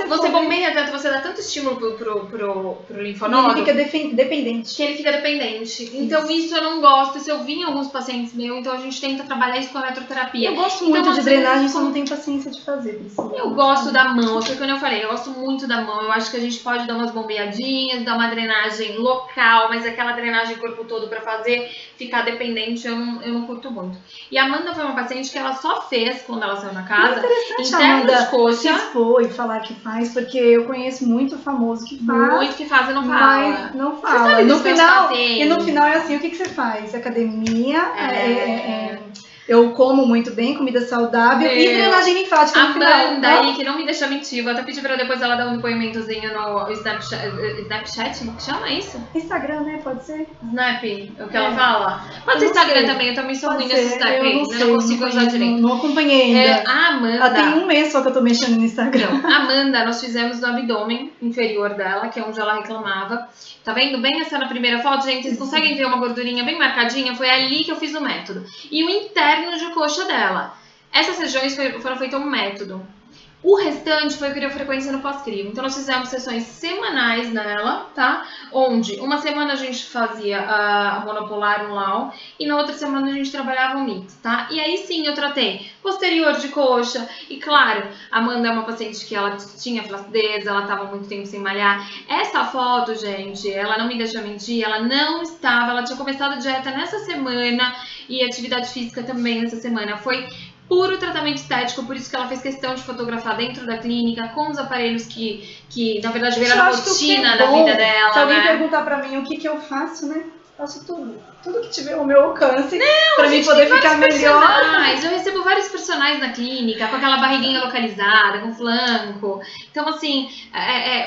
você bombeia tanto, você dá tanto estímulo pro E ele linfonodo fica dependente. que ele fica dependente. Então isso eu não gosto, isso eu vi em alguns pacientes meus, então a gente tenta trabalhar isso com a eletroterapia. Eu gosto Então, muito de às vezes, drenagem, só não tenho paciência de fazer, Priscila. Eu gosto da mão, foi quando eu falei, eu gosto muito da mão. Eu acho que a gente pode dar umas bombeadinhas, dar uma drenagem local, mas aquela drenagem corpo todo pra fazer ficar dependente, eu não curto muito. E a Amanda foi uma paciente que ela só fez quando ela saiu na casa, interessante a interno Amanda de coxa, se expor e falar que faz, porque eu conheço muito famoso que faz, muito que faz e não fala. mas não Você fala. sabe No dos meus final, pacientes? e no final é assim, o que você faz? Academia, eu como muito bem, comida saudável e drenagem linfática no final. Amanda aí, que não me deixa mentir, vou até pedir pra depois ela dar um depoimentozinho no Snapchat, que chama isso? Instagram, né? Pode ser? Snap, o que ela fala? Pode ser Instagram também, eu também sou ruim nesse Snap, eu não consigo usar direito. Não acompanhei ainda. A Amanda. Tem um mês só que eu tô mexendo no Instagram. A Amanda, nós fizemos no abdômen inferior dela, que é onde ela reclamava. Tá vendo bem essa na primeira foto, gente? Vocês conseguem ver uma gordurinha bem marcadinha? Foi ali que eu fiz o método. E o interno de coxa dela. Essas regiões foram feitas um método. O restante foi criofrequência no pós-crio. Então, nós fizemos sessões semanais nela, tá? Onde uma semana a gente fazia a monopolar, um LAU, e na outra semana a gente trabalhava um mix, tá? E aí sim eu tratei posterior de coxa. E claro, a Amanda é uma paciente que ela tinha flacidez, ela estava muito tempo sem malhar. Essa foto, gente, ela não me deixa mentir, ela não estava, ela tinha começado a dieta nessa semana e atividade física também nessa semana. Foi puro tratamento estético, por isso que ela fez questão de fotografar dentro da clínica, com os aparelhos que na verdade, viraram a rotina da vida dela, se alguém né? perguntar pra mim o que eu faço, né? Faço tudo. Tudo que tiver ao meu alcance pra mim poder ficar melhor. Eu recebo vários personagens na clínica, com aquela barriguinha localizada, com flanco. Então, assim,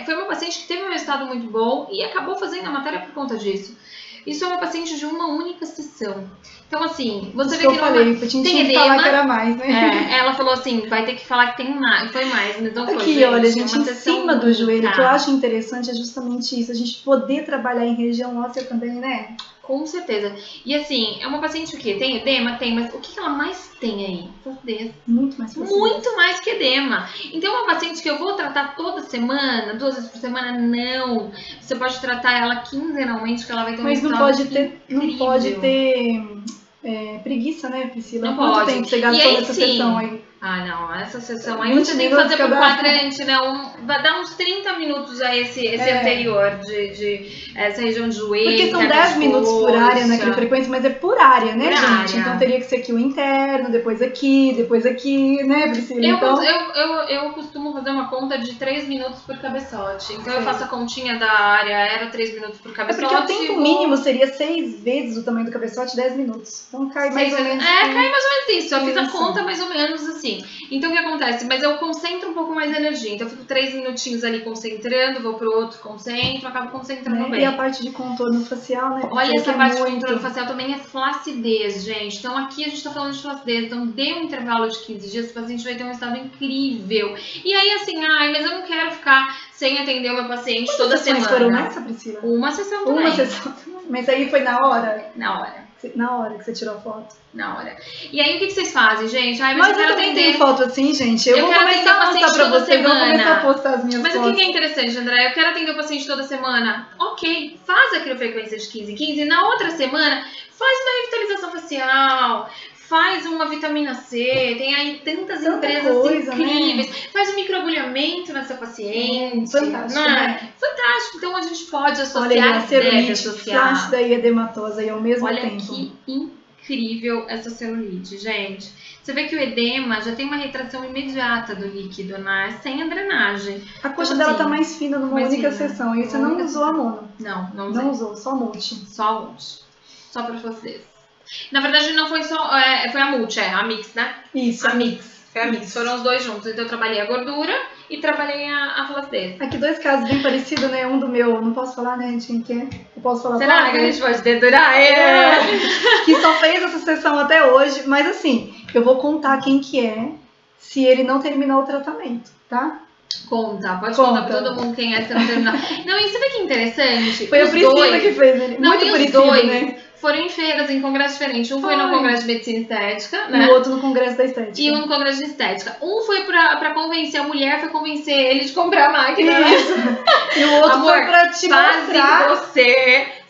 foi uma paciente que teve um resultado muito bom e acabou fazendo a matéria por conta disso. Isso é uma paciente de uma única sessão. Então, assim, você vê que não tem edema. Falar que era mais, né? Ela falou assim, vai ter que falar que tem mais, foi mais, mas não foi. Aqui, olha, gente, em cima do joelho, o que eu acho interessante é justamente isso, a gente poder trabalhar em região óssea também, né? Com certeza. E assim, é uma paciente o quê? Tem edema? Tem, mas o que ela mais tem aí? Flacidez. Muito mais flacidez. Muito mais que edema. Então, é uma paciente que eu vou tratar toda semana, 2 vezes por semana, não. Você pode tratar ela quinzenalmente, que ela vai ter um resultado não pode ter preguiça, né, Priscila? Não Quanto pode. tempo você gastou nessa sessão aí? Ah, não, essa sessão aí você tem que fazer por quadrante, né? Vai dar uns 30 minutos a esse anterior, de essa região de joelho. Porque são 10 minutos por área na criofrequência, mas é por área, né, gente? Então teria que ser aqui o interno, depois aqui, né, Priscila? Eu costumo fazer uma conta de 3 minutos por cabeçote. Então eu faço a continha da área, era 3 minutos por cabeçote. Porque o tempo mínimo seria 6 vezes o tamanho do cabeçote, 10 minutos. Então cai mais ou menos. Cai mais ou menos isso. Eu fiz a conta mais ou menos assim. Então o que acontece? Mas eu concentro um pouco mais de energia. Então eu fico 3 minutinhos ali concentrando, vou pro outro, concentro, acabo concentrando bem. E a parte de contorno facial, né? Olha, essa parte de contorno facial também é flacidez, gente. Então aqui a gente tá falando de flacidez. Então dê um intervalo de 15 dias, o paciente vai ter um resultado incrível. E aí assim, mas eu não quero ficar sem atender o meu paciente toda semana. Foram nessa, Priscila? Uma sessão também. Uma sessão. Mas aí foi na hora? Na hora. Na hora que você tirou a foto? Na hora. E aí, o que vocês fazem, gente? Mas eu quero atender. Tenho foto assim, gente. Eu vou começar a mostrar pra vocês. Eu vou começar a postar as minhas fotos. Mas o que é interessante, André? Eu quero atender o paciente toda semana. Ok, faz a criofrequência de 15 em 15. E na outra semana, faz uma revitalização facial. Faz uma vitamina C, tem aí tantas empresas incríveis. Né? Faz um microagulhamento nessa paciente. Fantástico, né? Fantástico. Então a gente pode associar. Olha, a celulite flácida e edematosa aí ao mesmo tempo. Olha que incrível essa celulite, gente. Você vê que o edema já tem uma retração imediata do líquido, né? Sem a drenagem. A coxa dela tá mais fina numa única sessão. E você não usou a mono? Não usei. Não usou, só multi. Só multi. Só pra flacidez. Na verdade, não foi só. Foi a multi, a mix, né? Isso. A mix. Foi a mix. Foram os dois juntos. Então eu trabalhei a gordura e trabalhei a flacidez. Aqui 2 casos bem parecidos, né? Um do meu, não posso falar, né, gente, quem que é? Eu posso falar? Será que a gente pode dedurar? Que só fez essa sessão até hoje, mas assim, eu vou contar quem que é se ele não terminar o tratamento, tá? Conta, pode contar pra todo mundo quem é se não terminar. Não, e você vê que interessante? Foi a Priscila que fez ele. Não, muito parecido, dois, né? Foram em feiras, em congressos diferentes. Um foi no congresso de medicina estética, né? E o outro no congresso da estética. E um no congresso de estética. Um foi pra convencer a mulher, foi convencer ele de comprar a máquina. Isso. E o outro Amor, foi pra te mostrar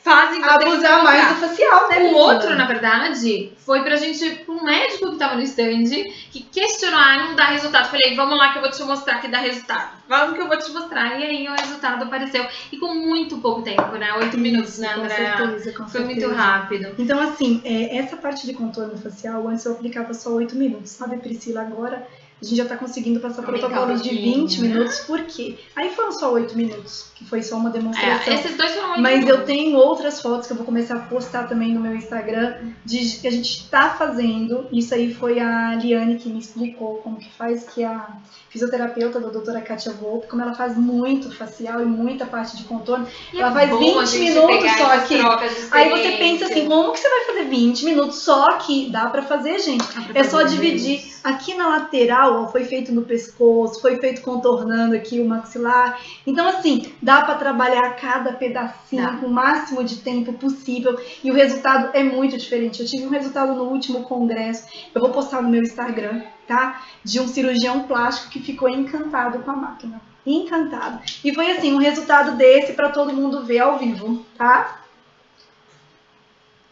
fazem você abusar se mais mostrar. do facial, né? O Priscila? outro, na verdade, foi pra gente, pra um médico que tava no stand, que questionou, não dá resultado. Falei, vamos lá que eu vou te mostrar que dá resultado. Vamos que eu vou te mostrar. E aí o resultado apareceu. E com muito pouco tempo, né? 8 minutos, né, Andréa? Com certeza, com Foi certeza. muito rápido. Então, assim, essa parte de contorno facial, antes eu aplicava só 8 minutos, sabe, Priscila? Agora a gente já tá conseguindo passar protocolos de 20 minutos, por quê? Aí foram só 8 minutos, que foi só uma demonstração. Esses dois foram 8 Mas minutos. eu tenho outras fotos que eu vou começar a postar também no meu Instagram, que a gente tá fazendo. Isso aí foi a Liane que me explicou como que faz, que é a fisioterapeuta da doutora Kátia Volpe, como ela faz muito facial e muita parte de contorno. E ela é faz bom 20 a gente minutos pegar só essas aqui. trocas de Aí você pensa experiência. assim, como que você vai fazer 20 minutos só aqui? Dá pra fazer, gente. É só dividir. Aqui na lateral, ó, foi feito no pescoço, foi feito contornando aqui o maxilar. Então, assim, dá pra trabalhar cada pedacinho com o máximo de tempo possível. E o resultado é muito diferente. Eu tive um resultado no último congresso. Eu vou postar no meu Instagram, tá? De um cirurgião plástico que ficou encantado com a máquina. Encantado. E foi assim, um resultado desse pra todo mundo ver ao vivo, tá?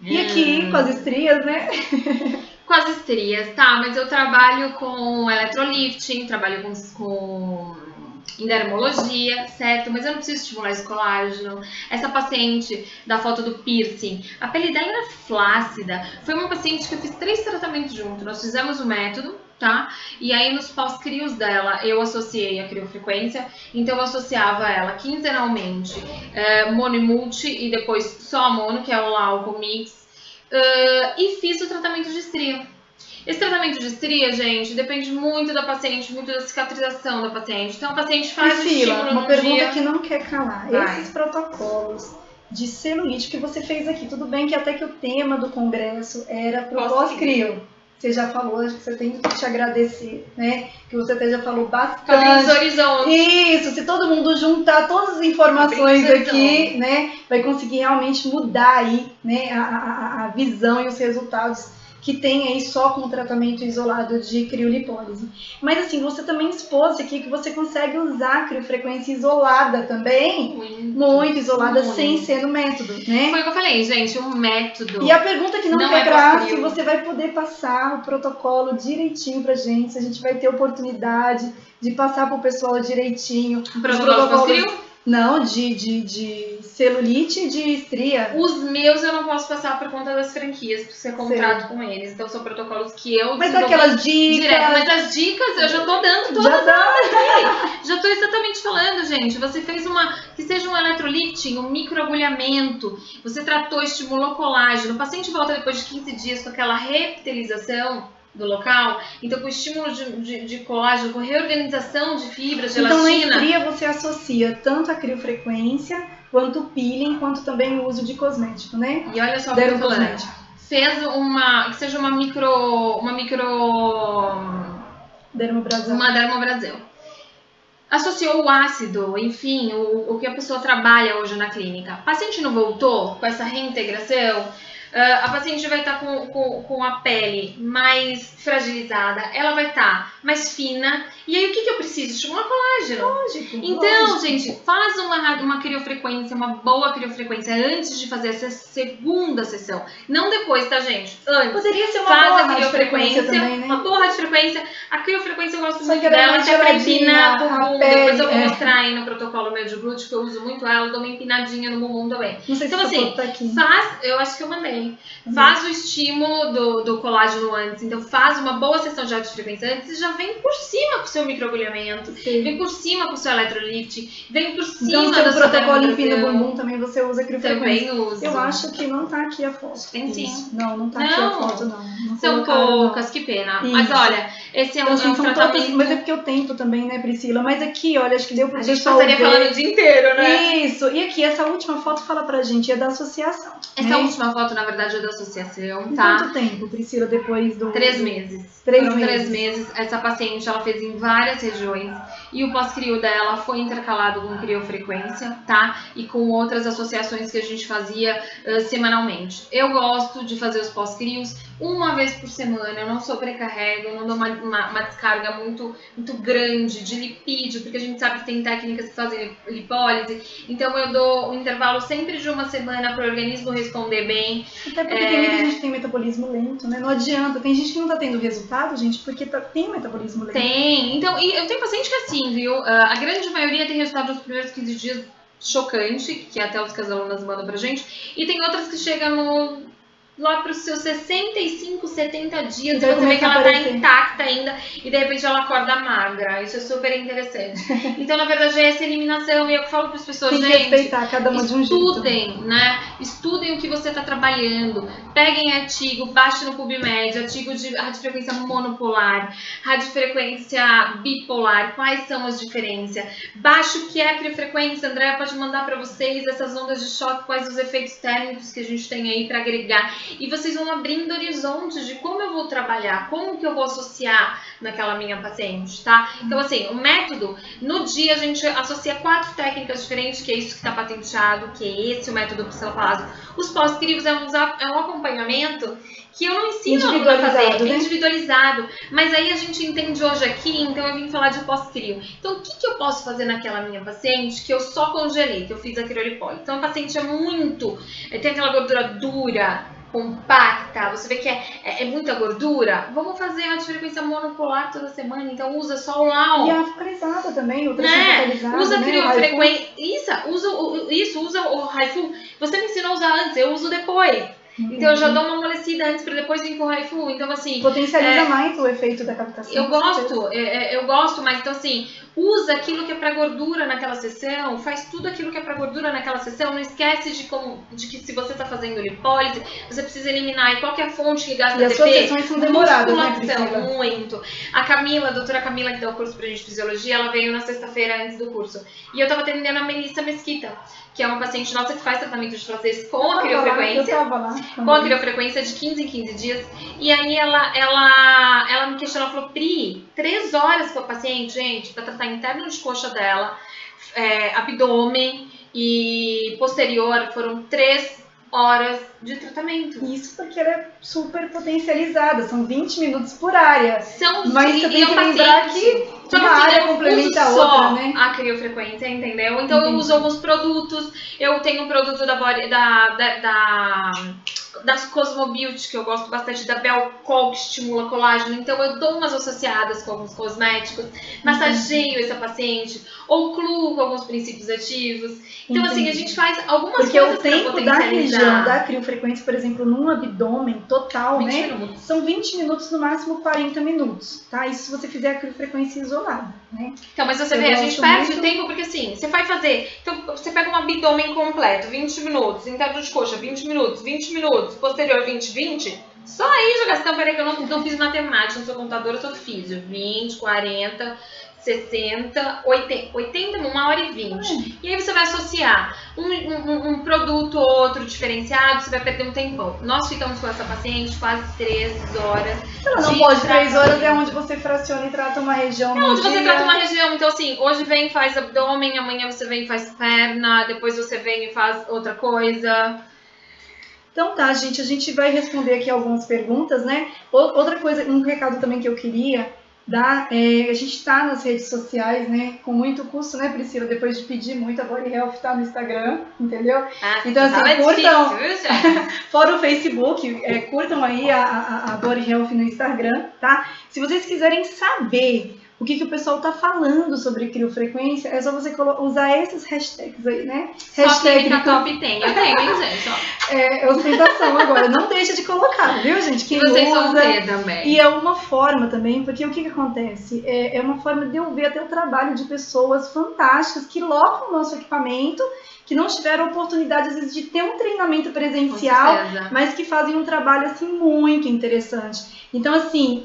E aqui, com as estrias, né? Com as estrias, tá, mas eu trabalho com electrolifting, trabalho com dermologia, certo? Mas eu não preciso estimular esse colágeno. Essa paciente da foto do piercing, a pele dela era flácida. Foi uma paciente que eu fiz 3 tratamentos juntos. Nós fizemos o método, tá? E aí nos pós-crios dela eu associei a criofrequência, então eu associava ela quinzenalmente mono e multi e depois só a mono, que é o Lauco Mix, e fiz o tratamento de estria. Esse tratamento de estria, gente, depende muito da paciente, muito da cicatrização da paciente. Então a paciente faz o estímulo uma no pergunta dia. que não quer calar. Vai. Esses protocolos de celulite que você fez aqui, tudo bem que até que o tema do congresso era pro pós-crio. Você já falou, acho que você tem que te agradecer, né? Que você até já falou bastante. Abrir os horizontes. Isso, se todo mundo juntar todas as informações aqui, né? Vai conseguir realmente mudar aí, né? A visão e os resultados que tem aí só com o tratamento isolado de criolipólise. Mas assim, você também expôs aqui que você consegue usar a criofrequência isolada também, muito isolada, sem ser no método, né? Foi o que eu falei, gente, um método. E a pergunta que não quer é graça, se você vai poder passar o protocolo direitinho pra gente, se a gente vai ter oportunidade de passar pro pessoal direitinho. O protocolo pós-crio? Não, de celulite e de estria. Os meus eu não posso passar por conta das franquias, porque você contrato com eles. Então são protocolos que eu Mas aquelas dicas. Direto. Mas as dicas eu já tô dando todas aqui. Já tô exatamente falando, gente. Você fez que seja um electrolifting, um microagulhamento. Você tratou, estimulou colágeno. O paciente volta depois de 15 dias com aquela reptilização do local, então com estímulo de colágeno, com reorganização de fibras, de elastina. Então na estria você associa tanto a criofrequência, quanto o peeling, quanto também o uso de cosmético, né? E olha só o que eu tô falando. Fez que seja uma micro dermobrasil. Uma dermobrasil. Associou o ácido, enfim, o que a pessoa trabalha hoje na clínica. O paciente não voltou com essa reintegração? A paciente vai estar com a pele mais fragilizada, ela vai estar mais fina. E aí o que eu preciso? Estimular colágeno. Lógico. Então, gente, faz uma criofrequência, uma boa criofrequência antes de fazer essa segunda sessão. Não depois, tá, gente? Antes. Poderia ser uma faz boa a criofrequência também, né? Uma boa radiofrequência. A criofrequência eu gosto Só muito que ela é dela, mais que é pra empinar geladinha, o bumbum. a pele, Depois eu vou mostrar aí no protocolo meu de glúteo, que eu uso muito ela, eu dou uma empinadinha no bumbum também. Não sei se então, assim, tá aqui. eu acho que eu mandei. Faz o estímulo do colágeno antes, então faz uma boa sessão de radiofrequência antes e já vem por cima com o seu microagulhamento, vem por cima com o seu electrolift, vem por cima então, do seu protocolo empina o bumbum também você usa criofrequência. Também uso. Eu acho que não tá aqui a foto. Tem sim. Não tá aqui a foto, não São poucas, que pena. Isso. Mas olha, esse é então, assim, um tratamento... Todas, mas é porque o tempo também, né, Priscila? Mas aqui, olha, acho que deu pro A gente pessoal passaria ver. falando o dia inteiro, né? Isso. Isso. E aqui, essa última foto fala pra gente, é da associação. Essa última foto, na verdade, é da associação, tá? Quanto tempo, Priscila, depois do... 3 meses. Foram 3 meses. Essa paciente, ela fez em várias regiões. E o pós-crio dela foi intercalado com criofrequência, tá? E com outras associações que a gente fazia semanalmente. Eu gosto de fazer os pós-crios uma vez por semana. Eu não sobrecarrego, eu não dou uma descarga muito grande de lipídio, porque a gente sabe que tem técnicas que fazem lipólise. Então eu dou um intervalo sempre de uma semana para o organismo responder bem. Até porque tem muita gente que tem metabolismo lento, né? Não adianta. Tem gente que não tá tendo resultado, gente, porque tem metabolismo lento. Tem. Então, e eu tenho paciente que é assim, viu? A grande maioria tem resultado nos primeiros 15 dias chocante, que até os que as alunas mandam pra gente. E tem outras que chegam lá para os seus 65, 70 dias, e você vê que ela tá intacta ainda, e de repente ela acorda magra. Isso é super interessante. Então, na verdade, é essa eliminação, e eu falo para as pessoas, tem que respeitar cada uma de um jeito. Estudem, né? Estudem o que você está trabalhando. Peguem artigo, baixe no PubMed, artigo de radiofrequência monopolar, radiofrequência bipolar, quais são as diferenças. Baixe o que é a criofrequência, a Andrea pode mandar para vocês essas ondas de choque, quais os efeitos térmicos que a gente tem aí para agregar. E vocês vão abrindo horizontes de como eu vou trabalhar, como que eu vou associar naquela minha paciente, tá? Então, assim, o método, no dia a gente associa 4 técnicas diferentes, que é isso que está patenteado, que é esse o método psilopalazo. Os pós-crios é um acompanhamento que eu não ensino a fazer, né? Individualizado. Mas aí a gente entende hoje aqui, então eu vim falar de pós-crio. Então, o que eu posso fazer naquela minha paciente que eu só congelei, que eu fiz a criolipólise? Então, a paciente tem aquela gordura dura, compacta, você vê que é muita gordura, vamos fazer uma frequência monopolar toda semana, então usa só o LAO. E a focalizada também, o focalizada, usa né? criofrequência, usa o Haifu. Você me ensinou a usar antes, eu uso depois. Então eu já dou uma amolecida antes para depois vir com o Haifu. Então assim, potencializa mais o efeito da captação. Eu gosto, mas então assim, usa aquilo que é para gordura naquela sessão, faz tudo aquilo que é para gordura naquela sessão, não esquece de que se você está fazendo lipólise, você precisa eliminar. E qual que é a fonte que gasta ATP? E as suas sessões são demoradas, né, Priscila? Muito. A doutora Camila, que dá o curso pra gente de fisiologia, ela veio na sexta-feira antes do curso. E eu tava atendendo a Melissa Mesquita, que é uma paciente nossa que faz tratamento de flacidez com a criofrequência. Com a criofrequência de 15 em 15 dias. E aí ela me questionou, ela falou, Pri, 3 horas com a paciente, gente, pra tratar interno de coxa dela, abdômen e posterior, foram 3 horas de tratamento. Isso porque ela é super potencializada, são 20 minutos por área. Mas você tem que lembrar que uma área complementa a outra, né? A criofrequência, entendeu? Então eu uso alguns produtos, eu tenho um produto das Cosmobiot, que eu gosto bastante, da Belcol, que estimula colágeno, então eu dou umas associadas com alguns cosméticos, massageio essa paciente, ou cluo com alguns princípios ativos. Então assim, a gente faz algumas coisas para potencializar. Porque o tempo da região da criofrequência, por exemplo, num abdômen total, 20 né? minutos. São 20 minutos, no máximo 40 minutos, tá? Isso se você fizer a criofrequência isolada, né? Então, mas você vê, a gente perde tempo porque assim, você vai fazer, então você pega um abdômen completo, 20 minutos, interno de coxa, 20 minutos, posterior 20, só aí já gastamos, peraí que eu não fiz matemática, não sou contadora, eu sou físio, 20, 40, 60, 80, 1h20. E aí você vai associar um produto ou outro diferenciado, você vai perder um tempão. Nós ficamos com essa paciente quase 3 horas. Ela não pode, 3 horas é onde você fraciona e trata uma região. É onde você trata uma região. Então assim, hoje vem e faz abdômen, amanhã você vem e faz perna, depois você vem e faz outra coisa. Então tá, gente, a gente vai responder aqui algumas perguntas, né? Outra coisa, um recado também que eu queria dar, a gente está nas redes sociais, né? Com muito custo, né, Priscila? Depois de pedir muito, a Body Health tá no Instagram, entendeu? Então assim, curtam, fora o Facebook, curtam aí a Body Health no Instagram, tá? Se vocês quiserem saber o que o pessoal tá falando sobre criofrequência, é só você usar esses hashtags aí, né? Só clínica top tem. Eu tenho, hein, gente? Ó. É ostentação agora. Não deixa de colocar, viu, gente? Quem vocês usa, vão ter também. E é uma forma também, porque o que acontece? É uma forma de eu ver até o trabalho de pessoas fantásticas que locam o nosso equipamento, que não tiveram oportunidade, às vezes, de ter um treinamento presencial, mas que fazem um trabalho, assim, muito interessante. Então, assim,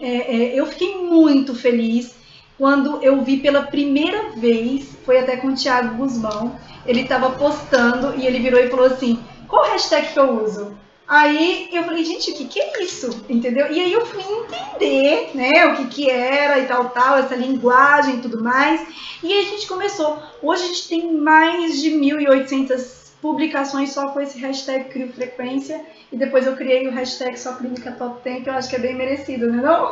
eu fiquei muito feliz quando eu vi pela primeira vez, foi até com o Thiago Guzmão, ele estava postando e ele virou e falou assim, qual hashtag que eu uso? Aí eu falei, gente, o que é isso? Entendeu? E aí eu fui entender, né, o que era e tal, essa linguagem e tudo mais. E aí a gente começou. Hoje a gente tem mais de 1.800 publicações só com esse hashtag Crio Frequência. E depois eu criei o hashtag Só Clínica Top 10, que eu acho que é bem merecido, né não?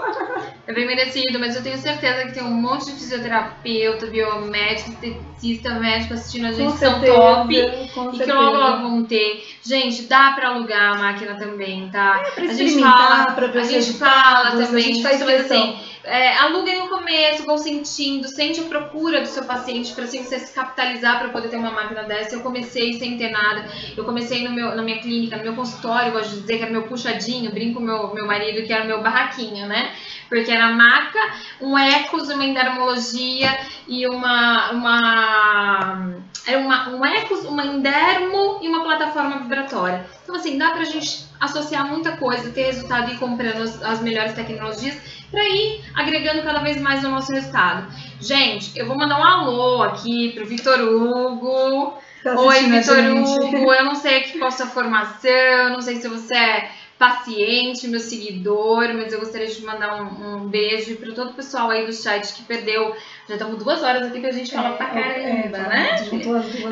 É bem merecido, mas eu tenho certeza que tem um monte de fisioterapeuta, biomédico, esteticista, médico assistindo a gente, que são top. E que logo vão ter. Gente, dá pra alugar a máquina também, tá? Pra experimentar, pra ver a gente fala também, a gente faz mas assim, aluguem no começo, vão sentindo, sente a procura do seu paciente para assim, você se capitalizar para poder ter uma máquina dessa. Eu comecei sem ter nada, eu comecei na minha clínica, no meu consultório, eu gosto de dizer que era meu puxadinho, brinco com meu marido que era meu barraquinho, né? Porque era maca, um ecos, uma endermologia e um ecos, uma endermo e uma plataforma vibratória. Então assim, dá pra gente associar muita coisa, ter resultado e ir comprando as melhores tecnologias para ir agregando cada vez mais no nosso resultado. Gente, eu vou mandar um alô aqui pro Vitor Hugo. Oi, Vitor Hugo, eu não sei aqui qual a sua formação, não sei se você é paciente, meu seguidor, mas eu gostaria de mandar um beijo para todo o pessoal aí do chat que perdeu. Já estamos 2 horas aqui pra gente falar pra caramba, né?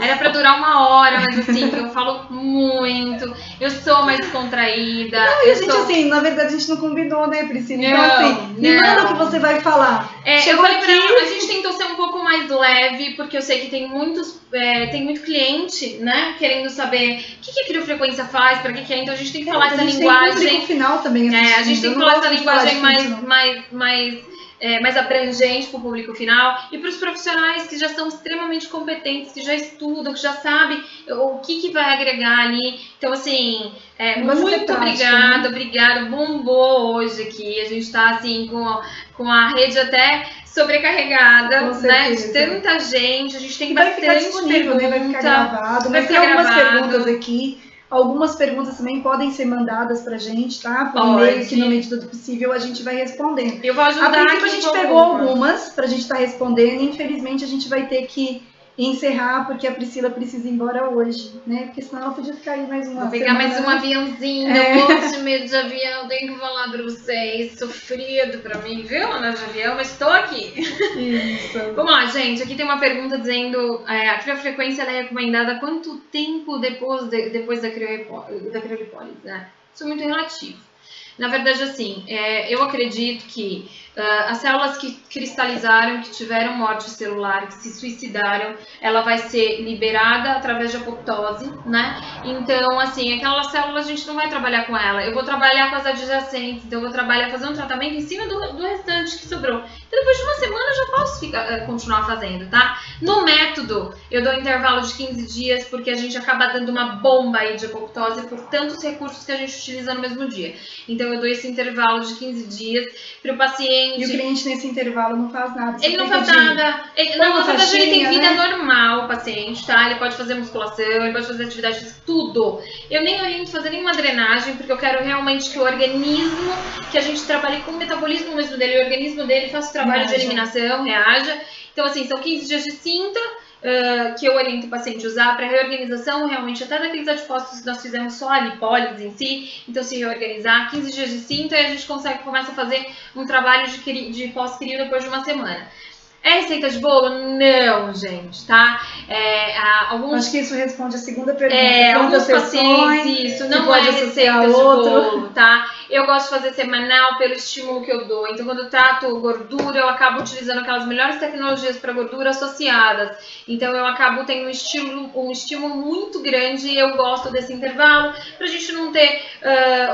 Era pra durar 1 hora, mas assim, eu falo muito, eu sou mais contraída. Não, e a gente, assim, na verdade a gente não combinou, né, Priscila? Então, assim, me manda o que você vai falar. Eu falei pra ela, a gente tentou ser um pouco mais leve, porque eu sei que tem tem muito cliente, né, querendo saber o que a criofrequência faz, pra que é, então a gente tem que falar essa linguagem. Tem um final também, a gente tem que falar essa linguagem mais abrangente para o público final e para os profissionais que já são extremamente competentes, que já estudam, que já sabem o que vai agregar ali. Então, assim, muito obrigada, obrigada. Bombou hoje aqui. A gente está assim com a rede até sobrecarregada, né? De tanta gente. A gente tem bastante pergunta. Né? Vai ficar gravado. Mas tem algumas perguntas aqui. Algumas perguntas também podem ser mandadas pra gente, tá? Por e-mail, que na medida do possível a gente vai respondendo. Eu vou ajudar. A princípio a gente pegou algumas pra gente estar respondendo. Infelizmente a gente vai ter que encerrar porque a Priscila precisa ir embora hoje, né? Porque senão ela podia ficar aí mais uma Vou pegar mais um aviãozinho, eu morro de medo de avião, tenho que falar pra vocês, sofrido pra mim, viu, Ana de avião, mas tô aqui. Isso. Vamos lá, gente, aqui tem uma pergunta dizendo, a criofrequência ela é recomendada quanto tempo depois da criolipólise, né? Isso é muito relativo. Na verdade, assim, eu acredito que as células que cristalizaram, que tiveram morte celular, que se suicidaram, ela vai ser liberada através de apoptose, né? Então, assim, aquela célula a gente não vai trabalhar com ela. Eu vou trabalhar com as adjacentes, então eu vou fazer um tratamento em cima do restante que sobrou. Então, depois de 1 semana eu já posso continuar fazendo, tá? No método, eu dou um intervalo de 15 dias, porque a gente acaba dando uma bomba aí de apoptose por tantos recursos que a gente utiliza no mesmo dia. Então, eu dou esse intervalo de 15 dias para o paciente. E o cliente nesse intervalo não faz nada. Ele não faz nada. Na verdade, ele tem vida normal, o paciente, tá? Ele pode fazer musculação, ele pode fazer atividade física, tudo. Eu nem oriento fazer nenhuma drenagem, porque eu quero realmente que o organismo, que a gente trabalhe com o metabolismo mesmo dele, o organismo dele faça o trabalho de eliminação, reaja. Então, assim, são 15 dias de cinta. Que eu oriento o paciente a usar para reorganização, realmente até daqueles adipócitos que nós fizemos só a lipólise em si, então se reorganizar, 15 dias de cinta e a gente começa a fazer um trabalho de pós-crio depois de 1 semana. É receita de bolo? Não, gente, tá? Acho que isso responde a segunda pergunta. Alguns pacientes, isso não é receita de bolo, tá? Eu gosto de fazer semanal pelo estímulo que eu dou. Então, quando eu trato gordura, eu acabo utilizando aquelas melhores tecnologias para gordura associadas. Então, eu acabo tendo um estímulo muito grande e eu gosto desse intervalo pra gente não ter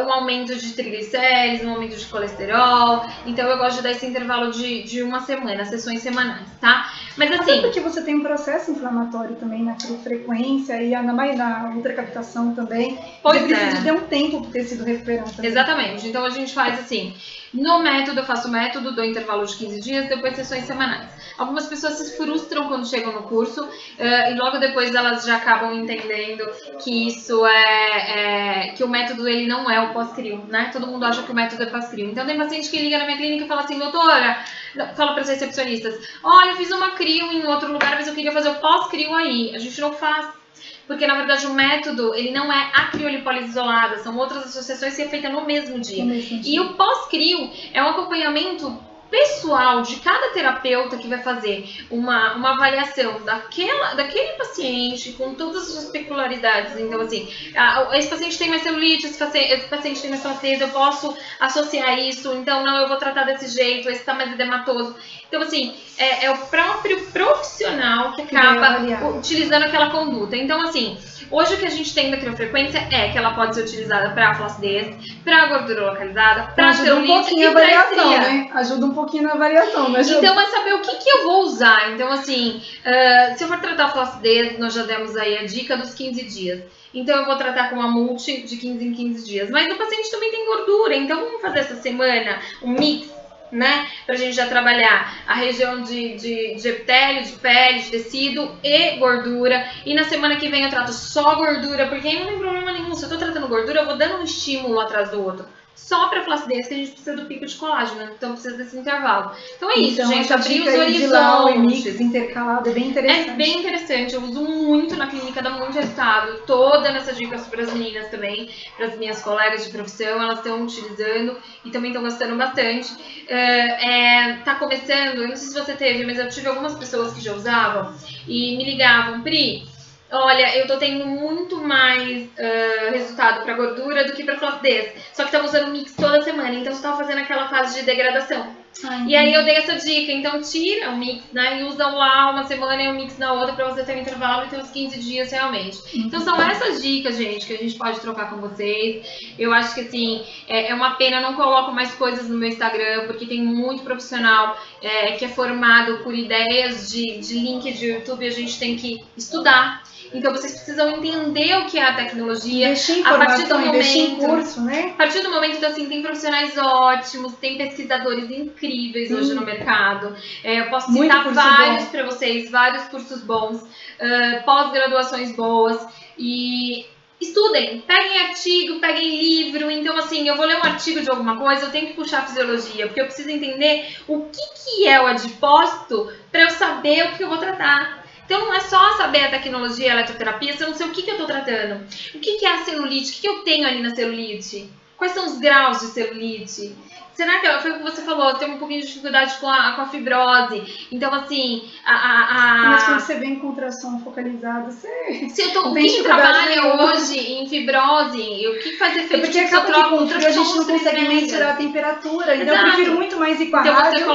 um aumento de triglicéridos, um aumento de colesterol. Então, eu gosto de dar esse intervalo de 1 semana, sessões semanais, tá? Mas assim... Até porque você tem um processo inflamatório também na frequência e na ultracaptação também. Pois você precisa de ter um tempo pro tecido recuperar também. Exatamente. Exatamente. Então a gente faz assim, no método eu faço o método, dou intervalo de 15 dias, depois sessões semanais. Algumas pessoas se frustram quando chegam no curso e logo depois elas já acabam entendendo que isso que o método ele não é o pós-crio, né? Todo mundo acha que o método é pós-crio. Então tem paciente que liga na minha clínica e fala assim, doutora, fala para as recepcionistas, olha, eu fiz uma crio em outro lugar, mas eu queria fazer o pós-crio aí. A gente não faz. Porque, na verdade, o método, ele não é a criolipólise isolada, são outras associações que é feita no mesmo dia. E o pós-crio é um acompanhamento pessoal de cada terapeuta que vai fazer uma avaliação daquele paciente com todas as suas peculiaridades. Então, assim, esse paciente tem mais celulite, esse paciente tem mais flacidez, eu posso associar isso, então não, eu vou tratar desse jeito, esse tá mais edematoso. Então, assim, é o próprio profissional que acaba utilizando aquela conduta. Então, assim, hoje o que a gente tem da criofrequência é que ela pode ser utilizada para flacidez, para gordura localizada, para celulite e para estria. Né? Ajuda um pouquinho na variação, né? Então, é saber o que eu vou usar. Então, assim, se eu for tratar flacidez, nós já demos aí a dica dos 15 dias. Então, eu vou tratar com a multi de 15 em 15 dias. Mas o paciente também tem gordura, então vamos fazer essa semana um mix, né? Pra gente já trabalhar a região de epitélio, de pele, de tecido e gordura. E na semana que vem eu trato só gordura, porque aí não tem problema nenhum. Se eu tô tratando gordura, eu vou dando um estímulo atrás do outro. Só pra flacidez que a gente precisa do pico de colágeno, né? Então precisa desse intervalo. Então é isso, gente. Abrir os horizontes. Intercalado é bem interessante. É bem interessante. Eu uso muito na clínica, dá muito resultado. Tô dando essa dica para as meninas também, para as minhas colegas de profissão. Elas estão utilizando e também estão gostando bastante. Tá começando, eu não sei se você teve, mas eu tive algumas pessoas que já usavam e me ligavam, Pri, olha, eu tô tendo muito mais resultado pra gordura do que pra flacidez. Só que tava usando mix toda semana, então você tava fazendo aquela fase de degradação. E aí eu dei essa dica, então tira o mix, né, e usa lá uma semana e o mix na outra pra você ter um intervalo e ter uns 15 dias realmente. Então são essas dicas, gente, que a gente pode trocar com vocês. Eu acho que assim, é uma pena, eu não coloco mais coisas no meu Instagram, porque tem muito profissional que é formado por ideias de link de YouTube e a gente tem que estudar. Então vocês precisam entender o que é a tecnologia. Investir em formação, investir em curso, né? A partir do momento, então, assim, tem profissionais ótimos, tem pesquisadores incríveis hoje no mercado. Eu posso citar vários para vocês, vários cursos bons, pós-graduações boas e estudem, peguem artigo, peguem livro. Então, assim, eu vou ler um artigo de alguma coisa, eu tenho que puxar a fisiologia, porque eu preciso entender o que é o adipócito para eu saber o que eu vou tratar. Então não é só saber a tecnologia, a eletroterapia, se eu não sei o que eu estou tratando. O que é a celulite? O que eu tenho ali na celulite? Quais são os graus de celulite? Será que foi o que você falou? Tem um pouquinho de dificuldade com a fibrose. Então, assim, Mas quando você vem com ultrassom focalizado, você... O que trabalha hoje em fibrose? O que faz efeito? Porque acaba que com frio a gente não consegue mensurar a temperatura. Então eu prefiro muito mais ir com a rádio.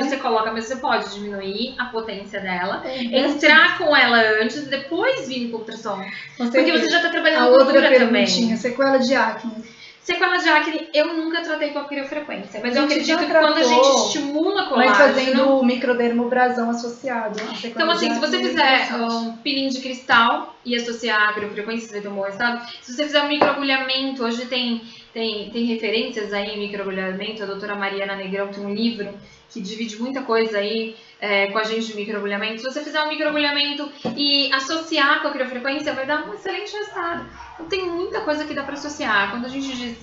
Você coloca, mas você pode diminuir a potência dela, entrar com ela antes, depois vir com o ultrassom. Porque você já está trabalhando com gordura também. Sequela de acne. Sequela de acne, eu nunca tratei com a criofrequência, mas eu acredito que quando a gente estimula colágeno... Mas fazendo o microdermobrasão associado. Então, assim, se você fizer um peeling de cristal e associar a criofrequência, você vai ter um bom resultado. Se você fizer um microagulhamento, hoje tem referências aí em microagulhamento, a doutora Mariana Negrão tem um livro que divide muita coisa aí com a gente de microagulhamento. Se você fizer um microagulhamento e associar com a criofrequência, vai dar um excelente resultado. Então tem muita coisa que dá para associar. Quando a gente diz,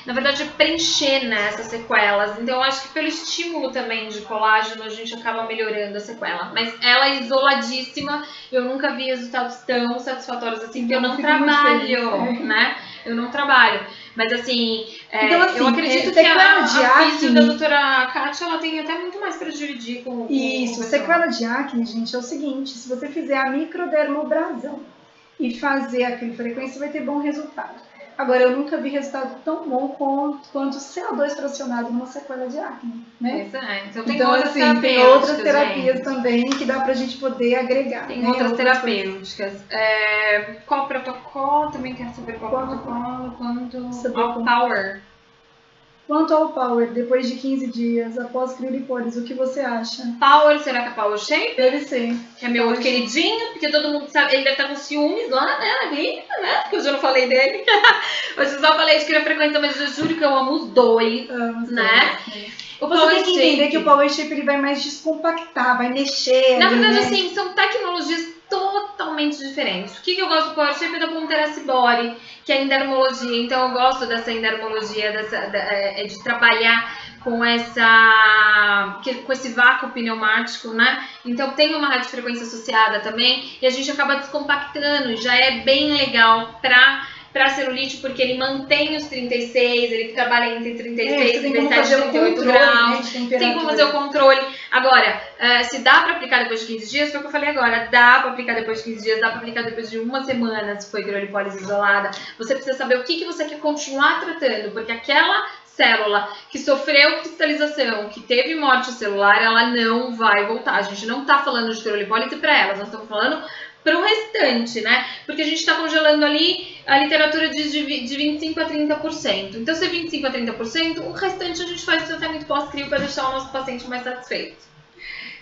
na verdade, preencher nessas sequelas. Então eu acho que pelo estímulo também de colágeno, a gente acaba melhorando a sequela. Mas ela isoladíssima, eu nunca vi resultados tão satisfatórios assim, porque eu não trabalho, né? Eu não trabalho. Mas assim, então, assim, eu acredito que a física da doutora Kátia, ela tem até muito mais para dividir com isso, sequela de acne, gente, é o seguinte, se você fizer a microdermobrasão e fazer a criofrequência, vai ter bom resultado. Agora, eu nunca vi resultado tão bom quanto o CO2 fracionado numa sequela de acne, né? Pois é, então tem outras terapêuticas, tem outras terapias também que dá pra gente poder agregar. Tem outras terapêuticas. Qual protocolo? Também quero saber qual protocolo. Quanto ao power. Quanto ao Power, depois de 15 dias, após criolipólise, o que você acha? Power, será que é Power Shape? Deve ser. Que é meu outro queridinho, porque todo mundo sabe, ele deve estar com ciúmes lá, né, na clínica, né? Porque hoje eu não falei dele. Hoje eu só falei de criofrequência, mas eu juro que eu amo os dois, né? O Você Power tem que Shape, entender que o Power Shape ele vai mais descompactar, vai mexer. na ali, verdade, né? assim, são tecnologias totalmente diferentes. O que eu gosto do Power Shape é da Pontera Cibori, que é a endermologia. Então eu gosto dessa endermologia, de trabalhar com esse vácuo pneumático, né? Então tem uma radiofrequência associada também e a gente acaba descompactando. Já é bem legal para celulite, porque ele mantém os 36, ele trabalha entre 36 e 37 e 38 graus. Tem como fazer o controle. Agora, se dá para aplicar depois de 15 dias, foi o que eu falei agora, dá para aplicar depois de 15 dias, dá para aplicar depois de uma semana, se foi criolipólise isolada. Você precisa saber o que você quer continuar tratando, porque aquela célula que sofreu cristalização, que teve morte celular, ela não vai voltar. A gente não está falando de criolipólise para elas, nós estamos falando para o restante, né? Porque a gente está congelando ali, a literatura diz de 25% a 30%. Então, se é 25% a 30%, o restante a gente faz o tratamento pós-crio para deixar o nosso paciente mais satisfeito.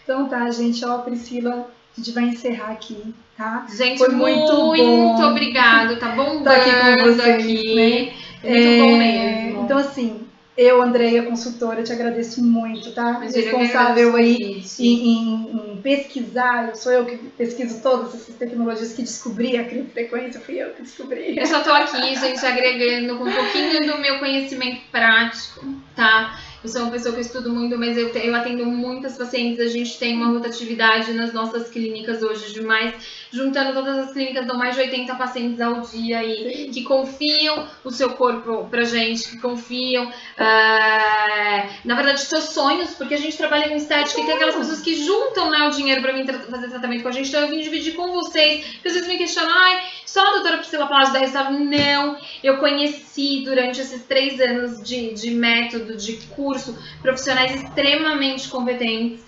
Então tá, gente, ó, Priscila, a gente vai encerrar aqui, tá? Gente, foi muito bom. Obrigado, tá bombando Tá aqui com vocês, aqui. Né? Muito bom mesmo. Então, assim, eu, Andreia, consultora, te agradeço muito, tá? Mas responsável aí em pesquisar, sou eu que pesquiso todas essas tecnologias que descobri a criofrequência, fui eu que descobri. Eu só tô aqui, gente, agregando com um pouquinho do meu conhecimento prático, tá? Eu sou uma pessoa que estudo muito, mas eu atendo muitas pacientes. A gente tem uma rotatividade nas nossas clínicas hoje de mais, juntando todas as clínicas, dão mais de 80 pacientes ao dia aí, que confiam o seu corpo pra gente, que confiam, na verdade, seus sonhos, porque a gente trabalha com estética e tem aquelas pessoas que juntam, né, o dinheiro pra mim fazer tratamento com a gente. Então eu vim dividir com vocês, porque às vezes me questionam, só a doutora Priscila Palácio da Restaurar? Não, eu conheci durante esses 3 anos de método, de curso, profissionais extremamente competentes.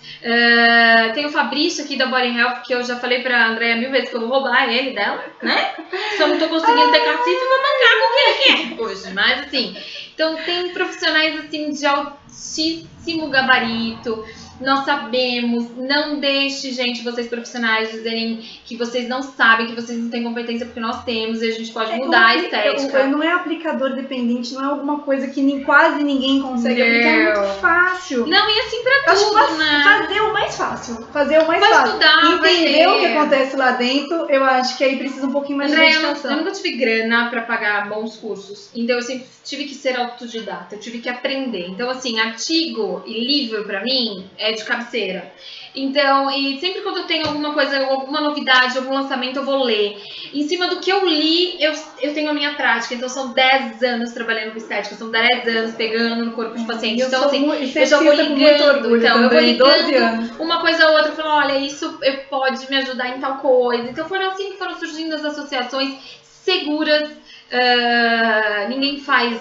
Tem o Fabrício aqui da Body Health, que eu já falei pra Andréia 1000 vezes que eu vou roubar ele dela, né? Só não tô conseguindo ter cacife e vou mancar com o que ele quer hoje. Mas assim, então tem profissionais assim de altíssimo gabarito. Nós sabemos, não deixe, gente, vocês profissionais dizerem que vocês não sabem, que vocês não têm competência, porque nós temos e a gente pode mudar a estética. Não é aplicador dependente, não é alguma coisa que quase ninguém consegue aplicar, é muito fácil. Não, e assim pra tudo, né? Fazer o mais fácil. Fazer o mais fácil. Estudar, entender o que acontece lá dentro, eu acho que aí precisa um pouquinho mais de dedicação. Eu nunca tive grana pra pagar bons cursos, então eu sempre tive que ser autodidata, eu tive que aprender. Então, assim, artigo e livro pra mim é de cabeceira. Então, e sempre quando eu tenho alguma coisa, alguma novidade, algum lançamento, eu vou ler. Em cima do que eu li, eu tenho a minha prática. Então, são 10 anos trabalhando com estética, são 10 anos pegando no corpo de paciente. Então, assim, eu já vou ligando. Então, eu vou ligando uma coisa a outra, falando, olha, isso pode me ajudar em tal coisa. Então, foram assim que foram surgindo as associações seguras. Ninguém faz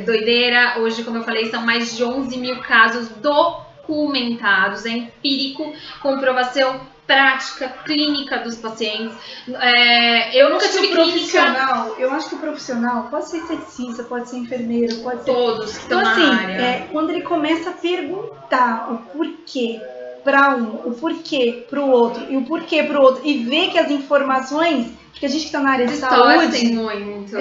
doideira. Hoje, como eu falei, são mais de 11 mil casos documentados, é empírico, comprovação prática, clínica dos pacientes. Eu nunca tive clínica. Eu acho que o profissional pode ser esteticista, pode ser enfermeiro, pode ser... Todos que estão então, assim, na área. Quando ele começa a perguntar o porquê para um, o porquê para o outro e o porquê para o outro, e ver que as informações... Porque a gente que está na área de saúde, muito.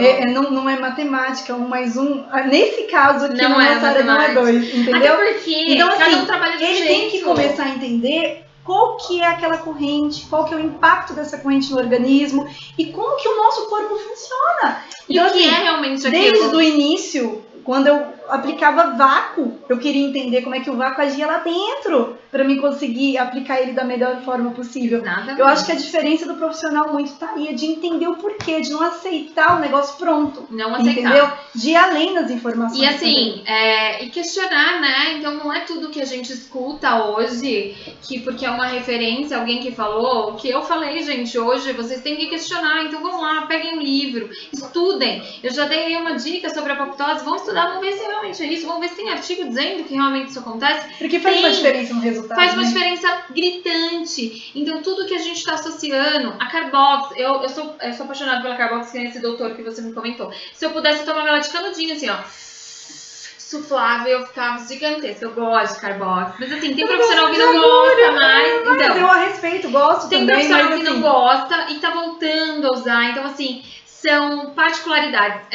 Não é matemática, 1 mais 1. Nesse caso aqui, não na nossa área não é 2, entendeu? Até porque então, assim, cada um trabalha de um ele jeito. tem que começar a entender qual que é aquela corrente, qual que é o impacto dessa corrente no organismo e como que o nosso corpo funciona. Então, o que é realmente aquilo? Desde o início, quando eu aplicava vácuo, eu queria entender como é que o vácuo agia lá dentro, para mim conseguir aplicar ele da melhor forma possível. Eu acho que a diferença do profissional muito tá aí, é de entender o porquê, de não aceitar o negócio pronto. Não aceitar. Entendeu? De ir além das informações. E assim, e questionar, né? Então não é tudo que a gente escuta hoje, que porque é uma referência, alguém que falou, o que eu falei, gente, hoje vocês têm que questionar, então vão lá, peguem um livro, estudem. Eu já dei uma dica sobre a apoptose, vamos estudar, vamos ver se realmente é isso, vamos ver se tem artigo dizendo que realmente isso acontece. Porque faz uma diferença no resultado. Faz uma diferença gritante. Então tudo que a gente está associando, a Carbox, eu sou apaixonada pela Carbox, que é esse doutor que você me comentou. Se eu pudesse, eu tomava ela de canudinho, assim, ó. suflava e eu ficava gigantesca. Eu gosto de carbox. Mas assim, tem profissional que não gosta mais. Então, eu a respeito, gosto tem também, profissional mas que assim, não gosta e tá voltando a usar. Então, assim, são particularidades.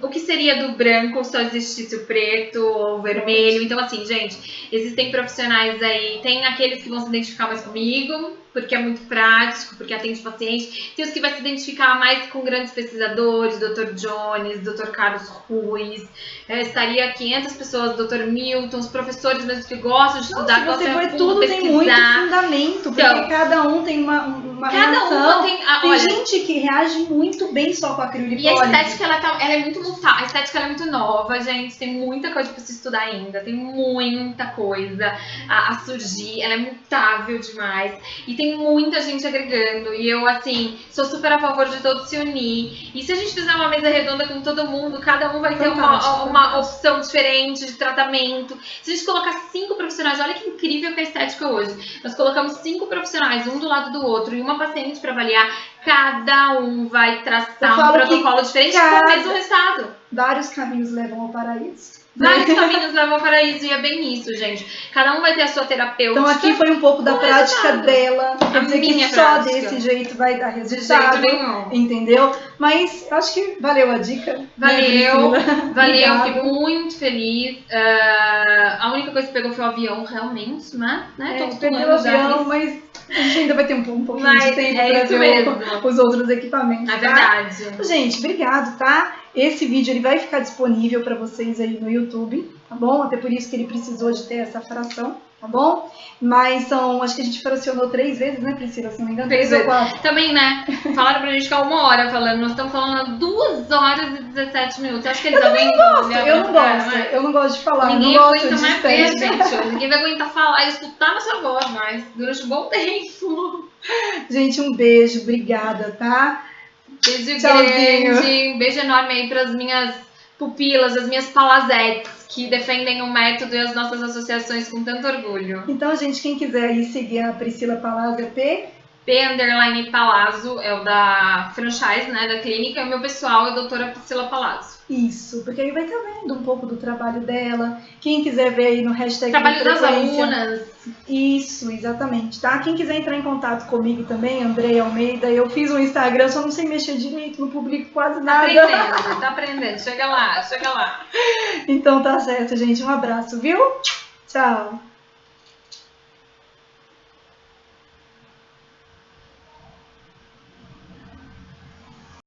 O que seria do branco só existisse o preto ou o vermelho. Então, assim, gente, existem profissionais aí. Tem aqueles que vão se identificar mais comigo, porque é muito prático, porque atende paciente. Tem os que vai se identificar mais com grandes pesquisadores, Dr. Jones, Dr. Carlos Ruiz. Estaria 500 pessoas, Dr. Milton, os professores mesmo que gostam de estudar, se gostam você de for fundo tudo pesquisar. tem muito fundamento, porque Então, cada um tem uma cada reação. uma tem. Tem Olha, gente que reage muito bem só com a e a criolipólise. estética, ela é muito mutável. A estética ela é muito nova, gente. Tem muita coisa pra se estudar ainda. Tem muita coisa a surgir. Ela é mutável demais. E tem muita gente agregando. E eu, assim, sou super a favor de todos se unir. E se a gente fizer uma mesa redonda com todo mundo, cada um vai ter uma opção diferente de tratamento. Se a gente colocar 5 profissionais, olha que incrível que é a estética hoje. Nós colocamos 5 profissionais, um do lado do outro, e uma paciente pra avaliar. Cada um vai traçar um protocolo diferente com o mesmo resultado. Vários caminhos levam ao paraíso. Vários caminhos levam ao paraíso e é bem isso, gente. Cada um vai ter a sua terapêutica. Então aqui foi um pouco da prática resultado. dela. Não quer dizer que minha só prática. desse jeito vai dar De resultado. jeito nenhum. Entendeu? Mas eu acho que valeu a dica. Valeu, né, valeu, Obrigada. fiquei muito feliz. A única coisa que pegou foi o avião, realmente, né? Tô Perdeu o pulando já avião, nisso. mas a gente ainda vai ter um pouquinho Mas de tempo é para isso ver mesmo. os outros equipamentos. É tá? verdade. Gente, obrigado, tá? Esse vídeo ele vai ficar disponível para vocês aí no YouTube, tá bom? Até por isso que ele precisou de ter essa fração, tá bom? Mas acho que a gente fracionou 3 vezes, né, Priscila? Se não me engano, 3 ou 4. Também, né? Falaram pra gente ficar 1 hora falando. Nós estamos falando há 2 horas e 17 minutos. Acho que eles aguentam. Eu não gosto de falar, Ninguém eu não gosto aguenta de mais ver, estética. gente. Ninguém vai aguentar falar e escutar nossa voz mais durante um bom tempo. Gente, um beijo, obrigada, tá? Beijo Tchauzinho. grande. Beijo enorme aí pras minhas pupilas, as minhas palazetes, que defendem o método e as nossas associações com tanto orgulho. Então, gente, quem quiser aí seguir a Priscila Palazzo P_Palazzo é o da franchise, né, da clínica, e o meu pessoal é a doutora Priscila Palazzo. Isso, porque aí vai estar vendo um pouco do trabalho dela. Quem quiser ver aí no hashtag Trabalho das frequência. alunas. Isso, exatamente, tá? Quem quiser entrar em contato comigo também, Andréia Almeida, eu fiz um Instagram, só não sei mexer direito, não publico quase nada. Tá aprendendo, chega lá. Então tá certo, gente, um abraço, viu? Tchau!